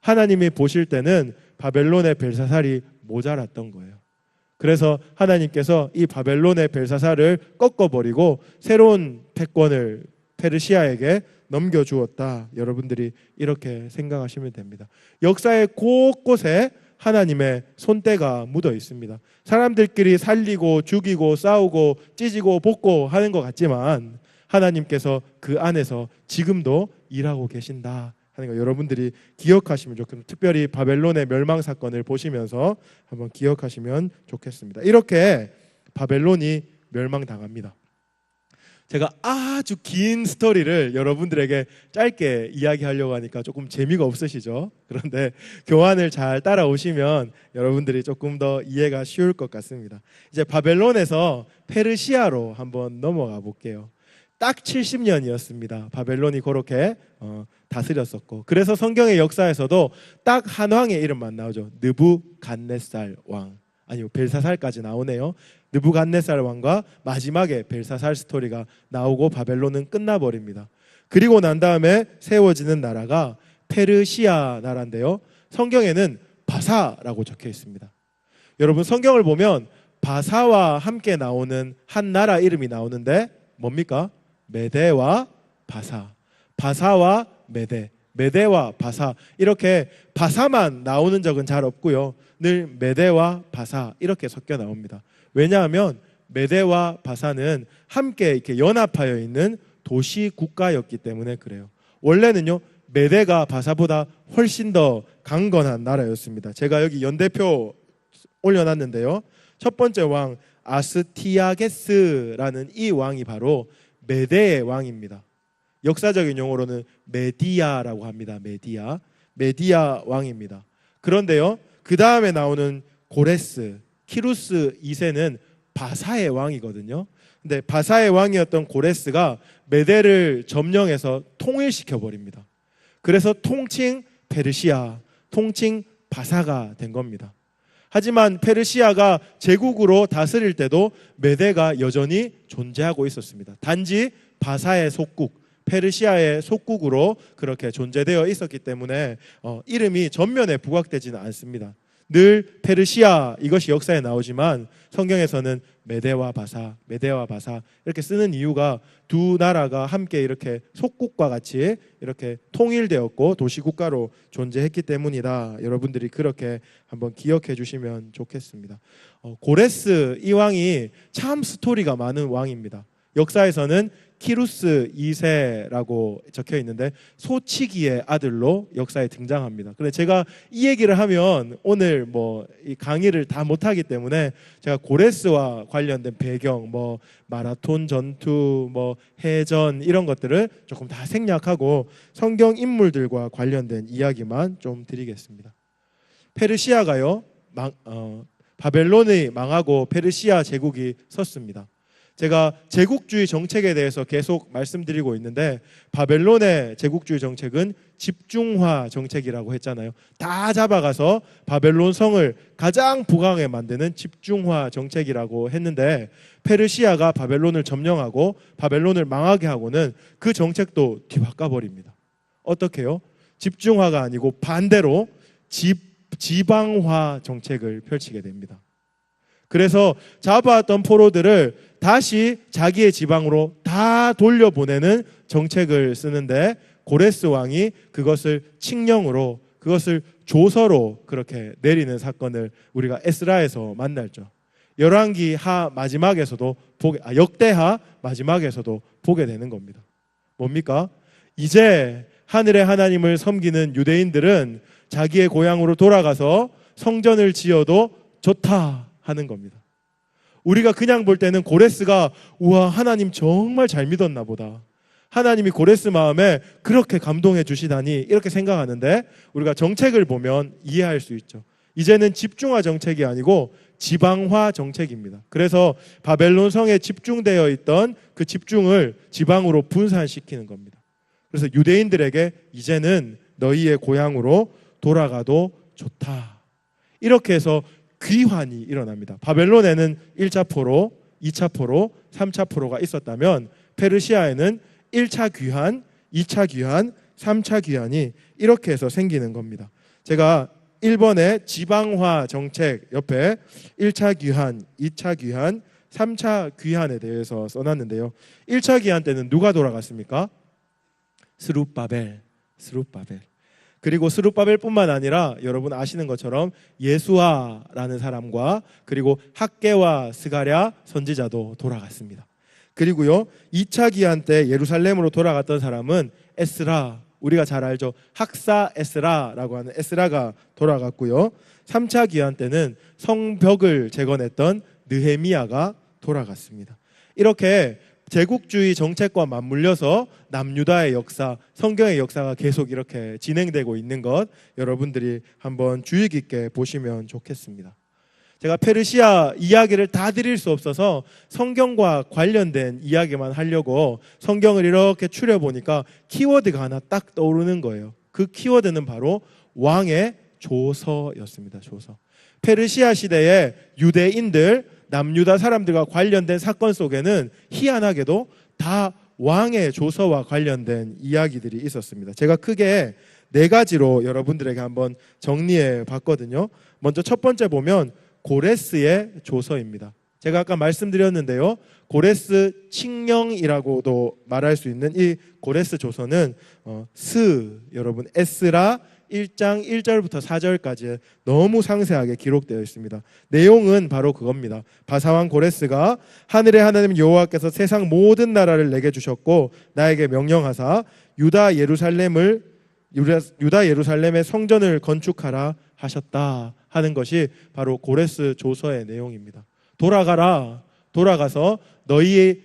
하나님이 보실 때는 바벨론의 벨사살이 모자랐던 거예요. 그래서 하나님께서 이 바벨론의 벨사살을 꺾어버리고 새로운 패권을 페르시아에게 넘겨주었다. 여러분들이 이렇게 생각하시면 됩니다. 역사의 곳곳에 하나님의 손때가 묻어 있습니다. 사람들끼리 살리고 죽이고 싸우고 찢고 볶고 하는 것 같지만 하나님께서 그 안에서 지금도 일하고 계신다 하는 거 여러분들이 기억하시면 좋겠습니다. 특별히 바벨론의 멸망 사건을 보시면서 한번 기억하시면 좋겠습니다. 이렇게 바벨론이 멸망당합니다. 제가 아주 긴 스토리를 여러분들에게 짧게 이야기하려고 하니까 조금 재미가 없으시죠? 그런데 교환을 잘 따라오시면 여러분들이 조금 더 이해가 쉬울 것 같습니다. 이제 바벨론에서 페르시아로 한번 넘어가 볼게요. 딱 70년이었습니다. 바벨론이 그렇게 다스렸었고, 그래서 성경의 역사에서도 딱 한 왕의 이름만 나오죠. 느부갓네살 왕, 아니요 벨사살까지 나오네요. 느부갓네살 왕과 마지막에 벨사살 스토리가 나오고 바벨론은 끝나버립니다. 그리고 난 다음에 세워지는 나라가 페르시아 나라인데요, 성경에는 바사라고 적혀 있습니다. 여러분 성경을 보면 바사와 함께 나오는 한 나라 이름이 나오는데 뭡니까? 메대와 바사, 바사와 메대, 메대와 바사, 이렇게 바사만 나오는 적은 잘 없고요. 늘 메대와 바사 이렇게 섞여 나옵니다. 왜냐하면 메대와 바사는 함께 이렇게 연합하여 있는 도시 국가였기 때문에 그래요. 원래는요, 메대가 바사보다 훨씬 더 강건한 나라였습니다. 제가 여기 연대표 올려놨는데요, 첫 번째 왕 아스티아게스라는 이 왕이 바로 메대의 왕입니다. 역사적인 용어로는 메디아라고 합니다. 메디아 왕입니다. 그런데요, 그 다음에 나오는 고레스, 키루스 2세는 바사의 왕이거든요. 근데 바사의 왕이었던 고레스가 메대를 점령해서 통일시켜 버립니다. 그래서 통칭 페르시아, 통칭 바사가 된 겁니다. 하지만 페르시아가 제국으로 다스릴 때도 메대가 여전히 존재하고 있었습니다. 단지 바사의 속국, 페르시아의 속국으로 그렇게 존재되어 있었기 때문에 이름이 전면에 부각되지는 않습니다. 늘 페르시아 이것이 역사에 나오지만 성경에서는 메대와 바사, 메대와 바사 이렇게 쓰는 이유가 두 나라가 함께 이렇게 속국과 같이 이렇게 통일되었고 도시국가로 존재했기 때문이다. 여러분들이 그렇게 한번 기억해 주시면 좋겠습니다. 고레스 이 왕이 참 스토리가 많은 왕입니다. 역사에서는 키루스 2세라고 적혀 있는데 소치기의 아들로 역사에 등장합니다. 그런데 제가 이 얘기를 하면 오늘 이 강의를 다 못하기 때문에 제가 고레스와 관련된 배경, 마라톤 전투, 해전 이런 것들을 조금 다 생략하고 성경 인물들과 관련된 이야기만 좀 드리겠습니다. 페르시아가요, 바벨론이 망하고 페르시아 제국이 섰습니다. 제가 제국주의 정책에 대해서 계속 말씀드리고 있는데 바벨론의 제국주의 정책은 집중화 정책이라고 했잖아요. 다 잡아가서 바벨론 성을 가장 부강하게 만드는 집중화 정책이라고 했는데 페르시아가 바벨론을 점령하고 바벨론을 망하게 하고는 그 정책도 뒤바꿔버립니다. 어떻게요? 집중화가 아니고 반대로 지방화 정책을 펼치게 됩니다. 그래서 잡아왔던 포로들을 다시 자기의 지방으로 다 돌려보내는 정책을 쓰는데 고레스 왕이 그것을 칙령으로, 그것을 조서로 그렇게 내리는 사건을 우리가 에스라에서 만날죠. 열왕기하 마지막에서도 역대하 마지막에서도 보게 되는 겁니다. 뭡니까? 이제 하늘의 하나님을 섬기는 유대인들은 자기의 고향으로 돌아가서 성전을 지어도 좋다 하는 겁니다. 우리가 그냥 볼 때는 고레스가 우와 하나님 정말 잘 믿었나 보다, 하나님이 고레스 마음에 그렇게 감동해 주시다니 이렇게 생각하는데 우리가 정책을 보면 이해할 수 있죠. 이제는 집중화 정책이 아니고 지방화 정책입니다. 그래서 바벨론 성에 집중되어 있던 그 집중을 지방으로 분산시키는 겁니다. 그래서 유대인들에게 이제는 너희의 고향으로 돌아가도 좋다, 이렇게 해서 귀환이 일어납니다. 바벨론에는 1차 포로, 2차 포로, 3차 포로가 있었다면 페르시아에는 1차 귀환, 2차 귀환, 3차 귀환이 이렇게 해서 생기는 겁니다. 제가 1번의 지방화 정책 옆에 1차 귀환, 2차 귀환, 3차 귀환에 대해서 써놨는데요. 1차 귀환 때는 누가 돌아갔습니까? 스룹바벨. 그리고 스룹바벨뿐만 아니라 여러분 아시는 것처럼 예수아라는 사람과 그리고 학개와 스가랴 선지자도 돌아갔습니다. 그리고요 2차 기한 때 예루살렘으로 돌아갔던 사람은 에스라, 우리가 잘 알죠. 학사 에스라라고 하는 에스라가 돌아갔고요. 3차 기한 때는 성벽을 재건했던 느헤미야가 돌아갔습니다. 이렇게 제국주의 정책과 맞물려서 남유다의 역사, 성경의 역사가 계속 이렇게 진행되고 있는 것 여러분들이 한번 주의 깊게 보시면 좋겠습니다. 제가 페르시아 이야기를 다 드릴 수 없어서 성경과 관련된 이야기만 하려고 성경을 이렇게 추려보니까 키워드가 하나 딱 떠오르는 거예요. 그 키워드는 바로 왕의 조서였습니다. 조서. 페르시아 시대의 유대인들, 남유다 사람들과 관련된 사건 속에는 희한하게도 다 왕의 조서와 관련된 이야기들이 있었습니다. 제가 크게 4가지로 여러분들에게 한번 정리해 봤거든요. 먼저 첫 번째 보면 고레스의 조서입니다. 제가 아까 말씀드렸는데요. 고레스 칙령이라고도 말할 수 있는 이 고레스 조서는 여러분 에스라 1장 1절부터 4절까지 너무 상세하게 기록되어 있습니다. 내용은 바로 그겁니다. 바사왕 고레스가 하늘의 하나님 여호와께서 세상 모든 나라를 내게 주셨고 나에게 명령하사 유다 예루살렘의 성전을 건축하라 하셨다 하는 것이 바로 고레스 조서의 내용입니다. 돌아가서 너희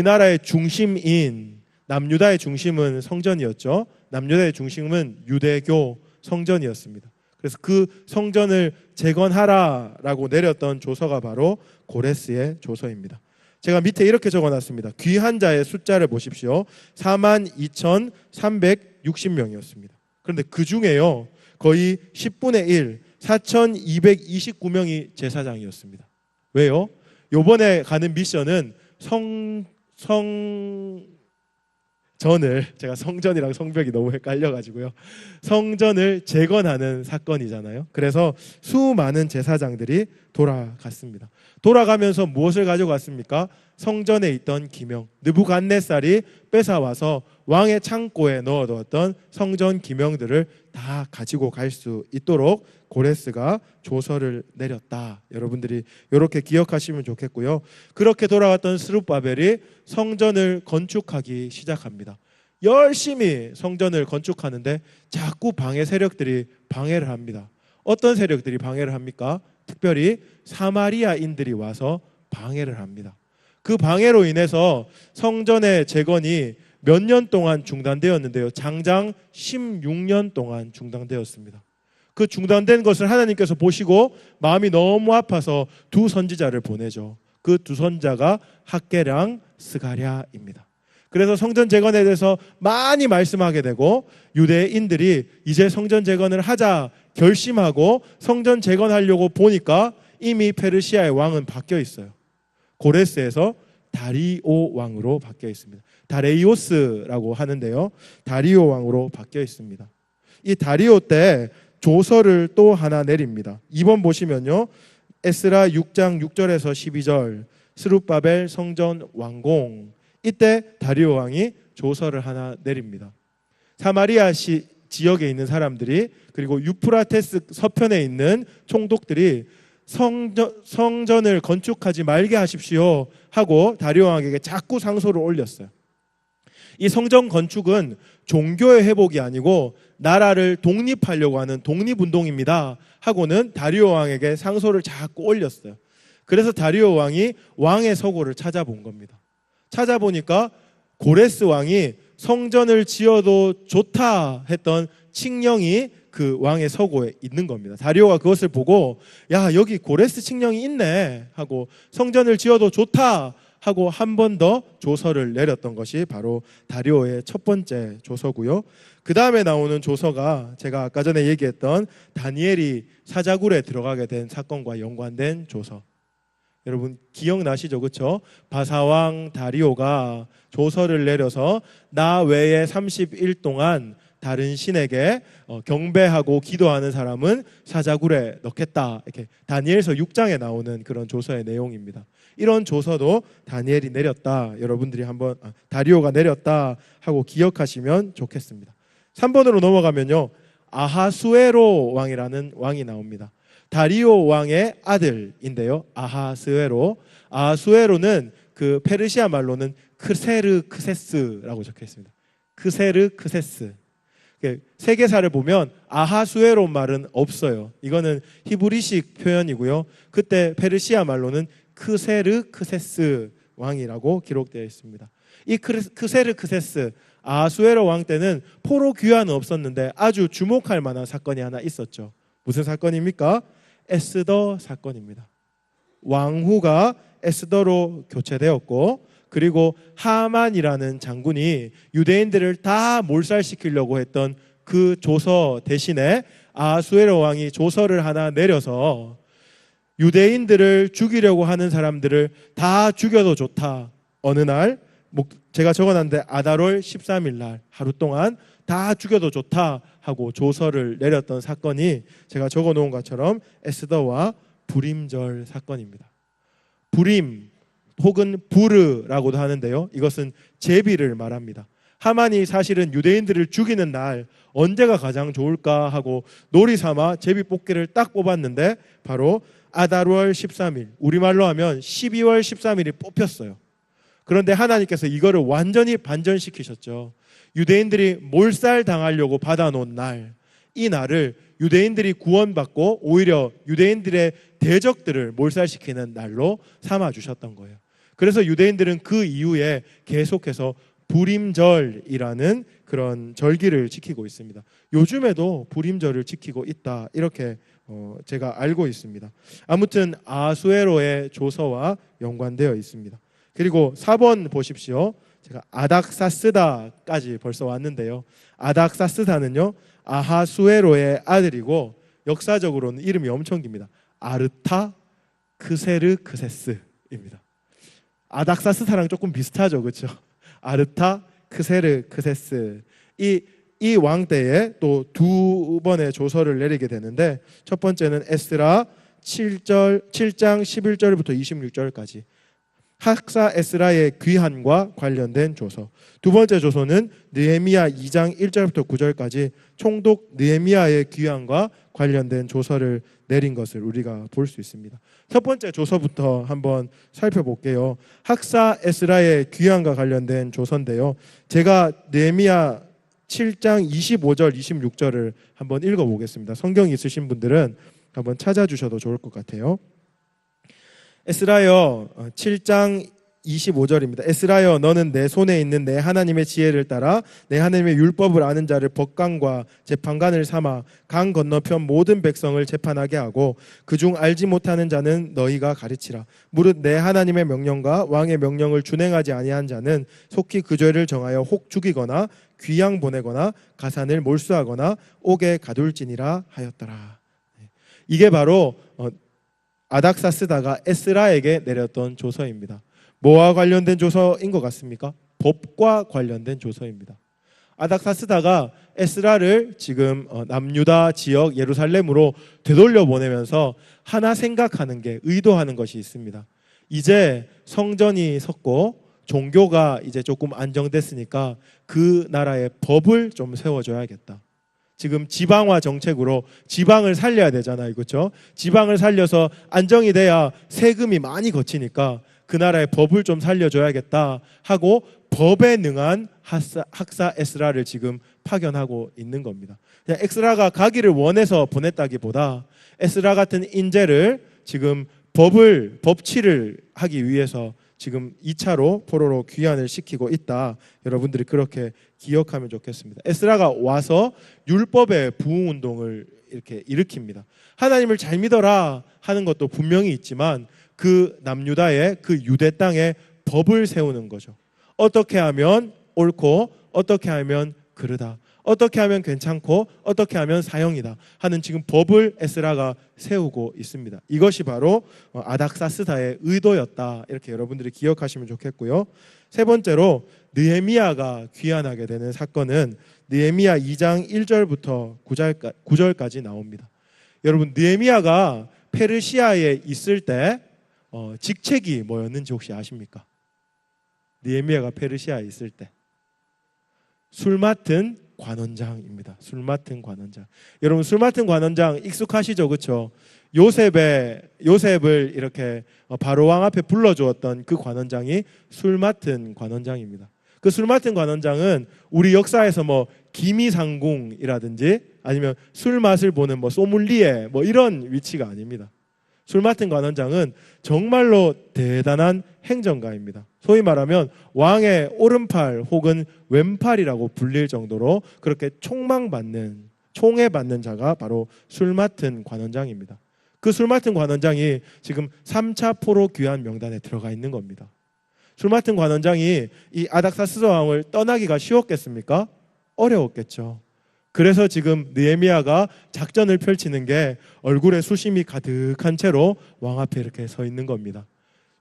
나라의 중심인 남유다의 중심은 성전이었죠. 남유다의 중심은 유대교 성전이었습니다. 그래서 그 성전을 재건하라라고 내렸던 조서가 바로 고레스의 조서입니다. 제가 밑에 이렇게 적어놨습니다. 귀한 자의 숫자를 보십시오. 42,360명이었습니다. 그런데 그 중에요 거의 10분의 1, 4,229명이 제사장이었습니다. 왜요? 요번에 가는 미션은 제가 성전이랑 성벽이 너무 헷갈려가지고요. 성전을 재건하는 사건이잖아요. 그래서 수많은 제사장들이 돌아갔습니다. 돌아가면서 무엇을 가져갔습니까? 성전에 있던 기명, 느부갓네살이 뺏어와서 왕의 창고에 넣어두었던 성전 기명들을 다 가지고 갈 수 있도록 고레스가 조서를 내렸다. 여러분들이 이렇게 기억하시면 좋겠고요. 그렇게 돌아왔던 스룹바벨이 성전을 건축하기 시작합니다. 열심히 성전을 건축하는데 자꾸 방해 세력들이 방해를 합니다. 어떤 세력들이 방해를 합니까? 특별히 사마리아인들이 와서 방해를 합니다. 그 방해로 인해서 성전의 재건이 몇 년 동안 중단되었는데요. 장장 16년 동안 중단되었습니다. 그 중단된 것을 하나님께서 보시고 마음이 너무 아파서 두 선지자를 보내죠. 그 두 선자가 학개랑 스가랴입니다. 그래서 성전 재건에 대해서 많이 말씀하게 되고 유대인들이 이제 성전 재건을 하자 결심하고 성전 재건하려고 보니까 이미 페르시아의 왕은 바뀌어 있어요. 고레스에서 다리오 왕으로 바뀌어 있습니다. 다레이오스라고 하는데요. 다리오 왕으로 바뀌어 있습니다. 이 다리오 때 조서를 또 하나 내립니다. 2번 보시면요. 에스라 6장 6절에서 12절 스룹바벨 성전 완공. 이때 다리오 왕이 조서를 하나 내립니다. 사마리아 지역에 있는 사람들이 그리고 유프라테스 서편에 있는 총독들이 성전을 건축하지 말게 하십시오 하고 다리오 왕에게 자꾸 상소를 올렸어요. 이 성전 건축은 종교의 회복이 아니고 나라를 독립하려고 하는 독립운동입니다 하고는 다리오 왕에게 상소를 자꾸 올렸어요. 그래서 다리오 왕이 왕의 서고를 찾아본 겁니다. 찾아보니까 고레스 왕이 성전을 지어도 좋다 했던 칙령이 그 왕의 서고에 있는 겁니다. 다리오가 그것을 보고 야 여기 고레스 칙령이 있네 하고 성전을 지어도 좋다 하고 한 번 더 조서를 내렸던 것이 바로 다리오의 첫 번째 조서고요. 그 다음에 나오는 조서가 제가 아까 전에 얘기했던 다니엘이 사자굴에 들어가게 된 사건과 연관된 조서. 여러분 기억나시죠? 그렇죠? 바사왕 다리오가 조서를 내려서 나 외에 30일 동안 다른 신에게 경배하고 기도하는 사람은 사자굴에 넣겠다. 이렇게 다니엘서 6장에 나오는 그런 조서의 내용입니다. 이런 조서도 다니엘이 내렸다. 여러분들이 한번 다리오가 내렸다 하고 기억하시면 좋겠습니다. 3번으로 넘어가면요. 아하수에로 왕이라는 왕이 나옵니다. 다리오 왕의 아들인데요. 아하수에로는 그 페르시아 말로는 크세르크세스라고 적혀 있습니다. 크세르크세스. 세계사를 보면 아하수에로 말은 없어요. 이거는 히브리식 표현이고요. 그때 페르시아 말로는 크세르크세스 왕이라고 기록되어 있습니다. 이 크세르크세스 아하수에로 왕 때는 포로 귀환은 없었는데 아주 주목할 만한 사건이 하나 있었죠. 무슨 사건입니까? 에스더 사건입니다. 왕후가 에스더로 교체되었고 그리고 하만이라는 장군이 유대인들을 다 몰살시키려고 했던 그 조서 대신에 아하수에로 왕이 조서를 하나 내려서 유대인들을 죽이려고 하는 사람들을 다 죽여도 좋다. 어느 날 제가 적어놨는데 아달월 13일 날 하루 동안 다 죽여도 좋다 하고 조서를 내렸던 사건이 제가 적어놓은 것처럼 에스더와 불임절 사건입니다. 불임 혹은 부르라고도 하는데요. 이것은 제비를 말합니다. 하만이 사실은 유대인들을 죽이는 날 언제가 가장 좋을까 하고 놀이 삼아 제비 뽑기를 딱 뽑았는데 바로 아달월 13일, 우리말로 하면 12월 13일이 뽑혔어요. 그런데 하나님께서 이거를 완전히 반전시키셨죠. 유대인들이 몰살당하려고 받아놓은 날, 이 날을 유대인들이 구원받고 오히려 유대인들의 대적들을 몰살시키는 날로 삼아주셨던 거예요. 그래서 유대인들은 그 이후에 계속해서 불임절이라는 그런 절기를 지키고 있습니다. 요즘에도 불임절을 지키고 있다 이렇게 제가 알고 있습니다. 아무튼 아하수에로의 조서와 연관되어 있습니다. 그리고 4번 보십시오. 제가 아닥사스다까지 벌써 왔는데요. 아닥사스다는요 아하수에로의 아들이고 역사적으로는 이름이 엄청 깁니다. 아르타크세르크세스입니다. 아닥사스다랑 조금 비슷하죠, 그렇죠? 아르타크세르크세스. 이 왕 때에 또 두 번의 조서를 내리게 되는데 첫 번째는 에스라 7장 11절부터 26절까지. 학사 에스라의 귀환과 관련된 조서. 두 번째 조서는 느헤미야 2장 1절부터 9절까지 총독 느헤미야의 귀환과 관련된 조서를 내린 것을 우리가 볼 수 있습니다. 첫 번째 조서부터 한번 살펴볼게요. 학사 에스라의 귀환과 관련된 조서인데요. 제가 느헤미야 7장 25절 26절을 한번 읽어보겠습니다. 성경이 있으신 분들은 한번 찾아주셔도 좋을 것 같아요. 에스라여 7장 25절입니다. 에스라여 너는 내 손에 있는 내 하나님의 지혜를 따라 내 하나님의 율법을 아는 자를 법관과 재판관을 삼아 강 건너편 모든 백성을 재판하게 하고 그중 알지 못하는 자는 너희가 가르치라. 무릇 내 하나님의 명령과 왕의 명령을 준행하지 아니한 자는 속히 그 죄를 정하여 혹 죽이거나 귀양 보내거나 가산을 몰수하거나 옥에 가둘지니라 하였더라. 이게 바로 아닥사스다가 에스라에게 내렸던 조서입니다. 뭐와 관련된 조서인 것 같습니까? 법과 관련된 조서입니다. 아닥사스다가 에스라를 지금 남유다 지역 예루살렘으로 되돌려 보내면서 하나 생각하는 게, 의도하는 것이 있습니다. 이제 성전이 섰고 종교가 이제 조금 안정됐으니까 그 나라의 법을 좀 세워줘야겠다. 지금 지방화 정책으로 지방을 살려야 되잖아요. 그렇죠? 지방을 살려서 안정이 돼야 세금이 많이 거치니까 그 나라의 법을 좀 살려줘야겠다 하고 법에 능한 학사 에스라를 지금 파견하고 있는 겁니다. 그냥 에스라가 가기를 원해서 보냈다기보다 에스라 같은 인재를 지금 법치를 하기 위해서 지금 2차로 포로로 귀환을 시키고 있다. 여러분들이 그렇게 기억하면 좋겠습니다. 에스라가 와서 율법의 부흥운동을 이렇게 일으킵니다. 하나님을 잘 믿어라 하는 것도 분명히 있지만 그 남유다의 그 유대 땅에 법을 세우는 거죠. 어떻게 하면 옳고 어떻게 하면 그르다. 어떻게 하면 괜찮고 어떻게 하면 사형이다 하는 지금 법을 에스라가 세우고 있습니다. 이것이 바로 아닥사스다의 의도였다. 이렇게 여러분들이 기억하시면 좋겠고요. 세 번째로 느헤미야가 귀환하게 되는 사건은 느헤미야 2장 1절부터 9절까지 나옵니다. 여러분, 느헤미야가 페르시아에 있을 때 직책이 뭐였는지 혹시 아십니까? 느헤미야가 페르시아에 있을 때 술 맡은 관원장입니다. 술 맡은 관원장. 여러분, 술 맡은 관원장 익숙하시죠? 그렇죠? 요셉을 이렇게 바로 왕 앞에 불러주었던 그 관원장이 술 맡은 관원장입니다. 그 술 맡은 관원장은 우리 역사에서 뭐 기미상궁이라든지 아니면 술 맛을 보는 뭐 소믈리에 뭐 이런 위치가 아닙니다. 술 맡은 관원장은 정말로 대단한 행정가입니다. 소위 말하면 왕의 오른팔 혹은 왼팔이라고 불릴 정도로 그렇게 총애받는 자가 바로 술 맡은 관원장입니다. 그 술 맡은 관원장이 지금 3차 포로 귀환 명단에 들어가 있는 겁니다. 술 맡은 관원장이 이 아닥사스다 왕을 떠나기가 쉬웠겠습니까? 어려웠겠죠. 그래서 지금 느헤미야가 작전을 펼치는 게 얼굴에 수심이 가득한 채로 왕 앞에 이렇게 서 있는 겁니다.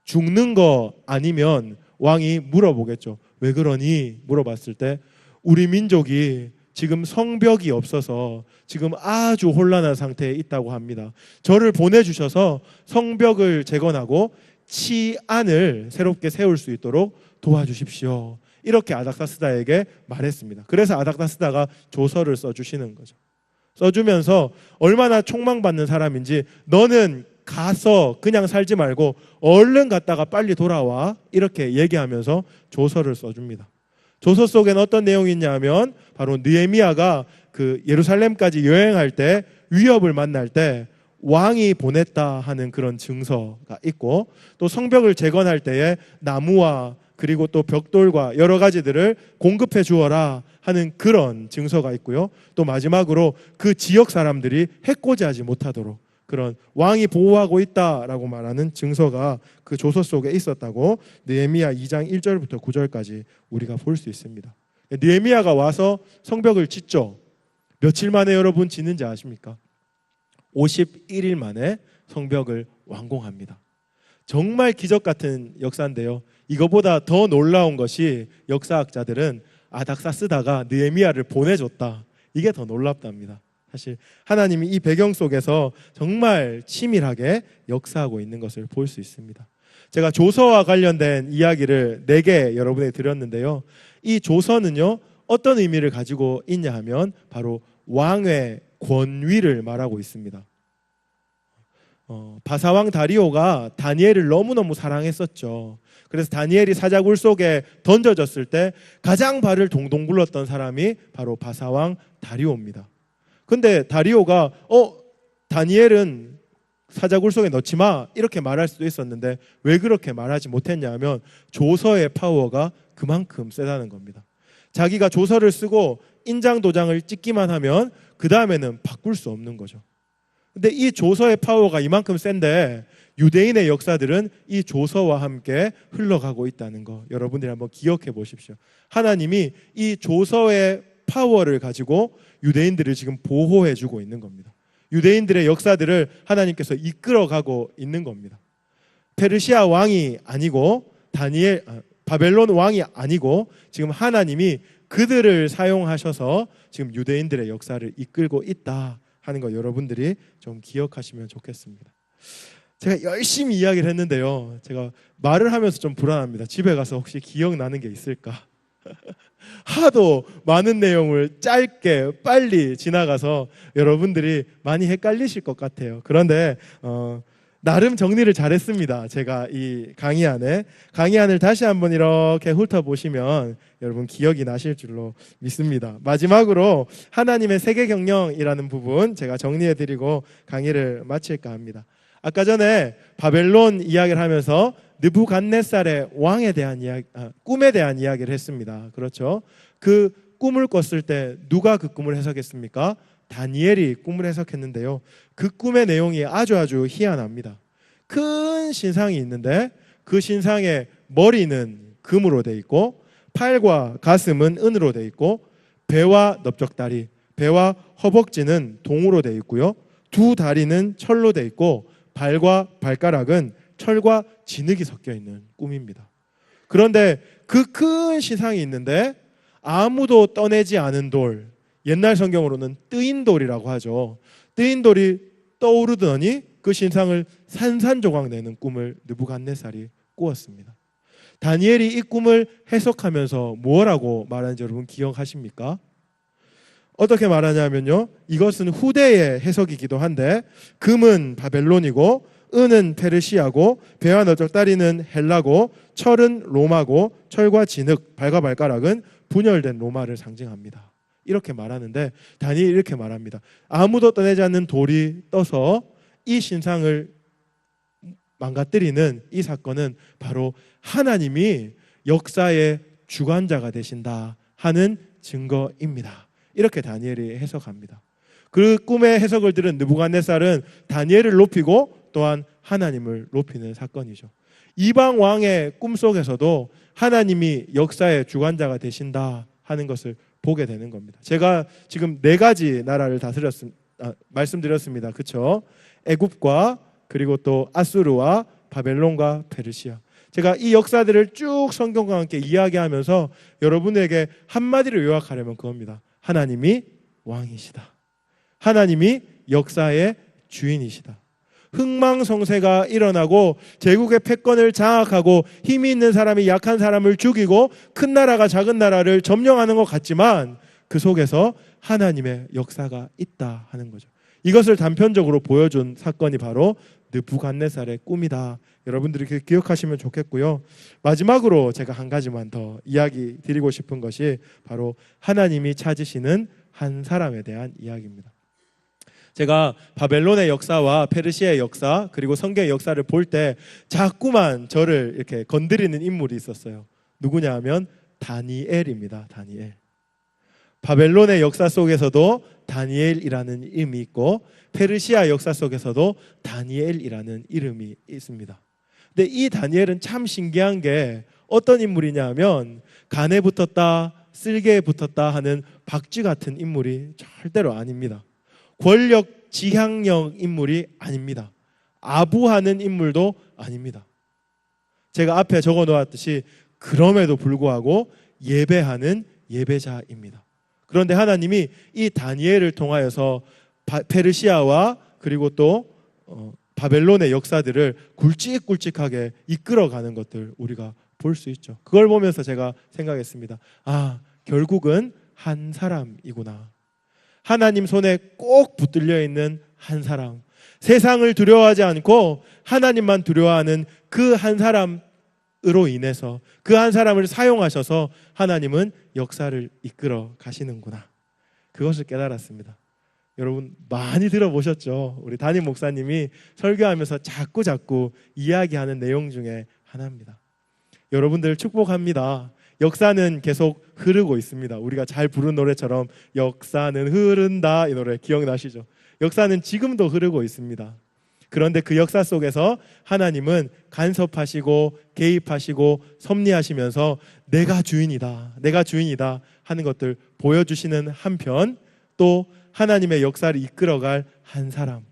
죽는 거 아니면 왕이 물어보겠죠. 왜 그러니? 물어봤을 때 우리 민족이 지금 성벽이 없어서 지금 아주 혼란한 상태에 있다고 합니다. 저를 보내주셔서 성벽을 재건하고 치안을 새롭게 세울 수 있도록 도와주십시오. 이렇게 아닥사스다에게 말했습니다. 그래서 아닥사스다가 조서를 써주시는 거죠. 써주면서 얼마나 촉망받는 사람인지 너는 가서 그냥 살지 말고 얼른 갔다가 빨리 돌아와 이렇게 얘기하면서 조서를 써줍니다. 조서 속에는 어떤 내용이 있냐면 바로 느헤미야가 그 예루살렘까지 여행할 때 위협을 만날 때 왕이 보냈다 하는 그런 증서가 있고 또 성벽을 재건할 때에 나무와 그리고 또 벽돌과 여러 가지들을 공급해 주어라 하는 그런 증서가 있고요. 또 마지막으로 그 지역 사람들이 해코지하지 못하도록 그런 왕이 보호하고 있다라고 말하는 증서가 그 조서 속에 있었다고 느헤미야 2장 1절부터 9절까지 우리가 볼 수 있습니다. 느헤미야가 와서 성벽을 짓죠. 며칠 만에 여러분 짓는지 아십니까? 51일 만에 성벽을 완공합니다. 정말 기적 같은 역사인데요. 이거보다 더 놀라운 것이 역사학자들은 아닥사스다가 느헤미야를 보내줬다. 이게 더 놀랍답니다. 사실 하나님이 이 배경 속에서 정말 치밀하게 역사하고 있는 것을 볼 수 있습니다. 제가 조서와 관련된 이야기를 4개 여러분에게 드렸는데요. 이 조서는요, 어떤 의미를 가지고 있냐 하면 바로 왕의 권위를 말하고 있습니다. 바사왕 다리오가 다니엘을 너무너무 사랑했었죠. 그래서 다니엘이 사자굴 속에 던져졌을 때 가장 발을 동동 굴렀던 사람이 바로 바사왕 다리오입니다. 근데 다리오가 다니엘은 사자굴 속에 넣지 마 이렇게 말할 수도 있었는데 왜 그렇게 말하지 못했냐 하면 조서의 파워가 그만큼 세다는 겁니다. 자기가 조서를 쓰고 인장 도장을 찍기만 하면 그 다음에는 바꿀 수 없는 거죠. 근데 이 조서의 파워가 이만큼 센데 유대인의 역사들은 이 조서와 함께 흘러가고 있다는 거 여러분들이 한번 기억해 보십시오. 하나님이 이 조서의 파워를 가지고 유대인들을 지금 보호해 주고 있는 겁니다. 유대인들의 역사들을 하나님께서 이끌어가고 있는 겁니다. 페르시아 왕이 아니고 바벨론 왕이 아니고 지금 하나님이 그들을 사용하셔서 지금 유대인들의 역사를 이끌고 있다 하는 거 여러분들이 좀 기억하시면 좋겠습니다. 제가 열심히 이야기를 했는데요, 제가 말을 하면서 좀 불안합니다. 집에 가서 혹시 기억나는 게 있을까? 하도 많은 내용을 짧게 빨리 지나가서 여러분들이 많이 헷갈리실 것 같아요. 그런데 나름 정리를 잘했습니다. 제가 이 강의안을 다시 한번 이렇게 훑어보시면 여러분 기억이 나실 줄로 믿습니다. 마지막으로 하나님의 세계경영이라는 부분 제가 정리해드리고 강의를 마칠까 합니다. 아까 전에 바벨론 이야기를 하면서 느부갓네살의 왕에 대한 꿈에 대한 이야기를 했습니다. 그렇죠? 그 꿈을 꿨을 때 누가 그 꿈을 해석했습니까? 다니엘이 꿈을 해석했는데요. 그 꿈의 내용이 아주 희한합니다. 큰 신상이 있는데 그 신상의 머리는 금으로 돼 있고 팔과 가슴은 은으로 돼 있고 배와 넓적다리, 배와 허벅지는 동으로 돼 있고요. 두 다리는 철로 돼 있고 발과 발가락은 철과 진흙이 섞여 있는 꿈입니다. 그런데 그 큰 신상이 있는데 아무도 떠내지 않은 돌, 옛날 성경으로는 뜨인 돌이라고 하죠. 뜨인 돌이 떠오르더니 그 신상을 산산조각 내는 꿈을 느부갓네살이 꾸었습니다. 다니엘이 이 꿈을 해석하면서 뭐라고 말하는지 여러분 기억하십니까? 어떻게 말하냐면요, 이것은 후대의 해석이기도 한데 금은 바벨론이고 은은 페르시아고 배와 넓적다리는 헬라고 철은 로마고 철과 진흙, 발과 발가락은 분열된 로마를 상징합니다. 이렇게 말하는데 다니엘이 이렇게 말합니다. 아무도 떠내지 않는 돌이 떠서 이 신상을 망가뜨리는 이 사건은 바로 하나님이 역사의 주관자가 되신다 하는 증거입니다. 이렇게 다니엘이 해석합니다. 그 꿈의 해석을 들은 느부갓네살은 다니엘을 높이고 또한 하나님을 높이는 사건이죠. 이방 왕의 꿈속에서도 하나님이 역사의 주관자가 되신다 하는 것을 보게 되는 겁니다. 제가 지금 4가지 나라를 말씀드렸습니다. 그렇죠? 애굽과 그리고 또 아수르와 바벨론과 페르시아. 제가 이 역사들을 쭉 성경과 함께 이야기하면서 여러분에게 한마디로 요약하려면 그겁니다. 하나님이 왕이시다. 하나님이 역사의 주인이시다. 흥망성쇠가 일어나고 제국의 패권을 장악하고 힘이 있는 사람이 약한 사람을 죽이고 큰 나라가 작은 나라를 점령하는 것 같지만 그 속에서 하나님의 역사가 있다 하는 거죠. 이것을 단편적으로 보여준 사건이 바로 느부갓네살의 꿈이다. 여러분들이 기억하시면 좋겠고요. 마지막으로 제가 한 가지만 더 이야기 드리고 싶은 것이 바로 하나님이 찾으시는 한 사람에 대한 이야기입니다. 제가 바벨론의 역사와 페르시아의 역사 그리고 성경의 역사를 볼 때 자꾸만 저를 이렇게 건드리는 인물이 있었어요. 누구냐 하면 다니엘입니다. 다니엘. 바벨론의 역사 속에서도 다니엘이라는 이름이 있고 페르시아 역사 속에서도 다니엘이라는 이름이 있습니다. 근데 이 다니엘은 참 신기한 게 어떤 인물이냐 하면 간에 붙었다, 쓸개에 붙었다 하는 박쥐 같은 인물이 절대로 아닙니다. 권력 지향형 인물이 아닙니다. 아부하는 인물도 아닙니다. 제가 앞에 적어 놓았듯이 그럼에도 불구하고 예배하는 예배자입니다. 그런데 하나님이 이 다니엘을 통하여서 페르시아와 그리고 또 바벨론의 역사들을 굵직굵직하게 이끌어가는 것들 우리가 볼 수 있죠. 그걸 보면서 제가 생각했습니다. 아, 결국은 한 사람이구나. 하나님 손에 꼭 붙들려 있는 한 사람. 세상을 두려워하지 않고 하나님만 두려워하는 그 한 사람으로 인해서 그 한 사람을 사용하셔서 하나님은 역사를 이끌어 가시는구나. 그것을 깨달았습니다. 여러분 많이 들어보셨죠? 우리 담임 목사님이 설교하면서 자꾸 이야기하는 내용 중에 하나입니다. 여러분들 축복합니다. 역사는 계속 흐르고 있습니다. 우리가 잘 부른 노래처럼 역사는 흐른다, 이 노래 기억나시죠? 역사는 지금도 흐르고 있습니다. 그런데 그 역사 속에서 하나님은 간섭하시고 개입하시고 섭리하시면서 내가 주인이다 하는 것들 보여주시는 한편, 또 하나님의 역사를 이끌어갈 한 사람,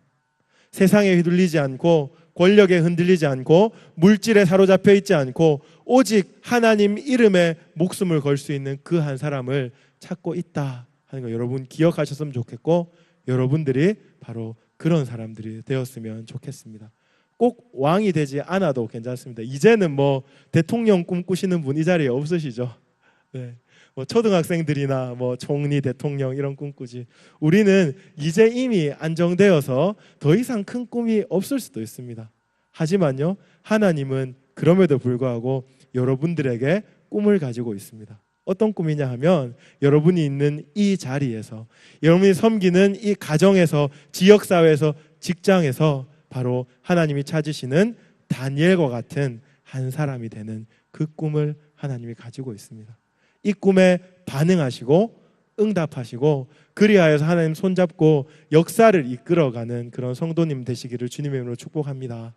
세상에 휘둘리지 않고 권력에 흔들리지 않고 물질에 사로잡혀 있지 않고 오직 하나님 이름에 목숨을 걸 수 있는 그 한 사람을 찾고 있다 하는 거 여러분 기억하셨으면 좋겠고, 여러분들이 바로 그런 사람들이 되었으면 좋겠습니다. 꼭 왕이 되지 않아도 괜찮습니다. 이제는 뭐 대통령 꿈꾸시는 분 이 자리에 없으시죠? 네. 뭐 초등학생들이나 뭐 총리, 대통령 이런 꿈꾸지. 우리는 이제 이미 안정되어서 더 이상 큰 꿈이 없을 수도 있습니다. 하지만요, 하나님은 그럼에도 불구하고 여러분들에게 꿈을 가지고 있습니다. 어떤 꿈이냐 하면, 여러분이 있는 이 자리에서, 여러분이 섬기는 이 가정에서, 지역사회에서, 직장에서 바로 하나님이 찾으시는 다니엘과 같은 한 사람이 되는 그 꿈을 하나님이 가지고 있습니다. 이 꿈에 반응하시고 응답하시고 그리하여서 하나님 손잡고 역사를 이끌어가는 그런 성도님 되시기를 주님의 이름으로 축복합니다.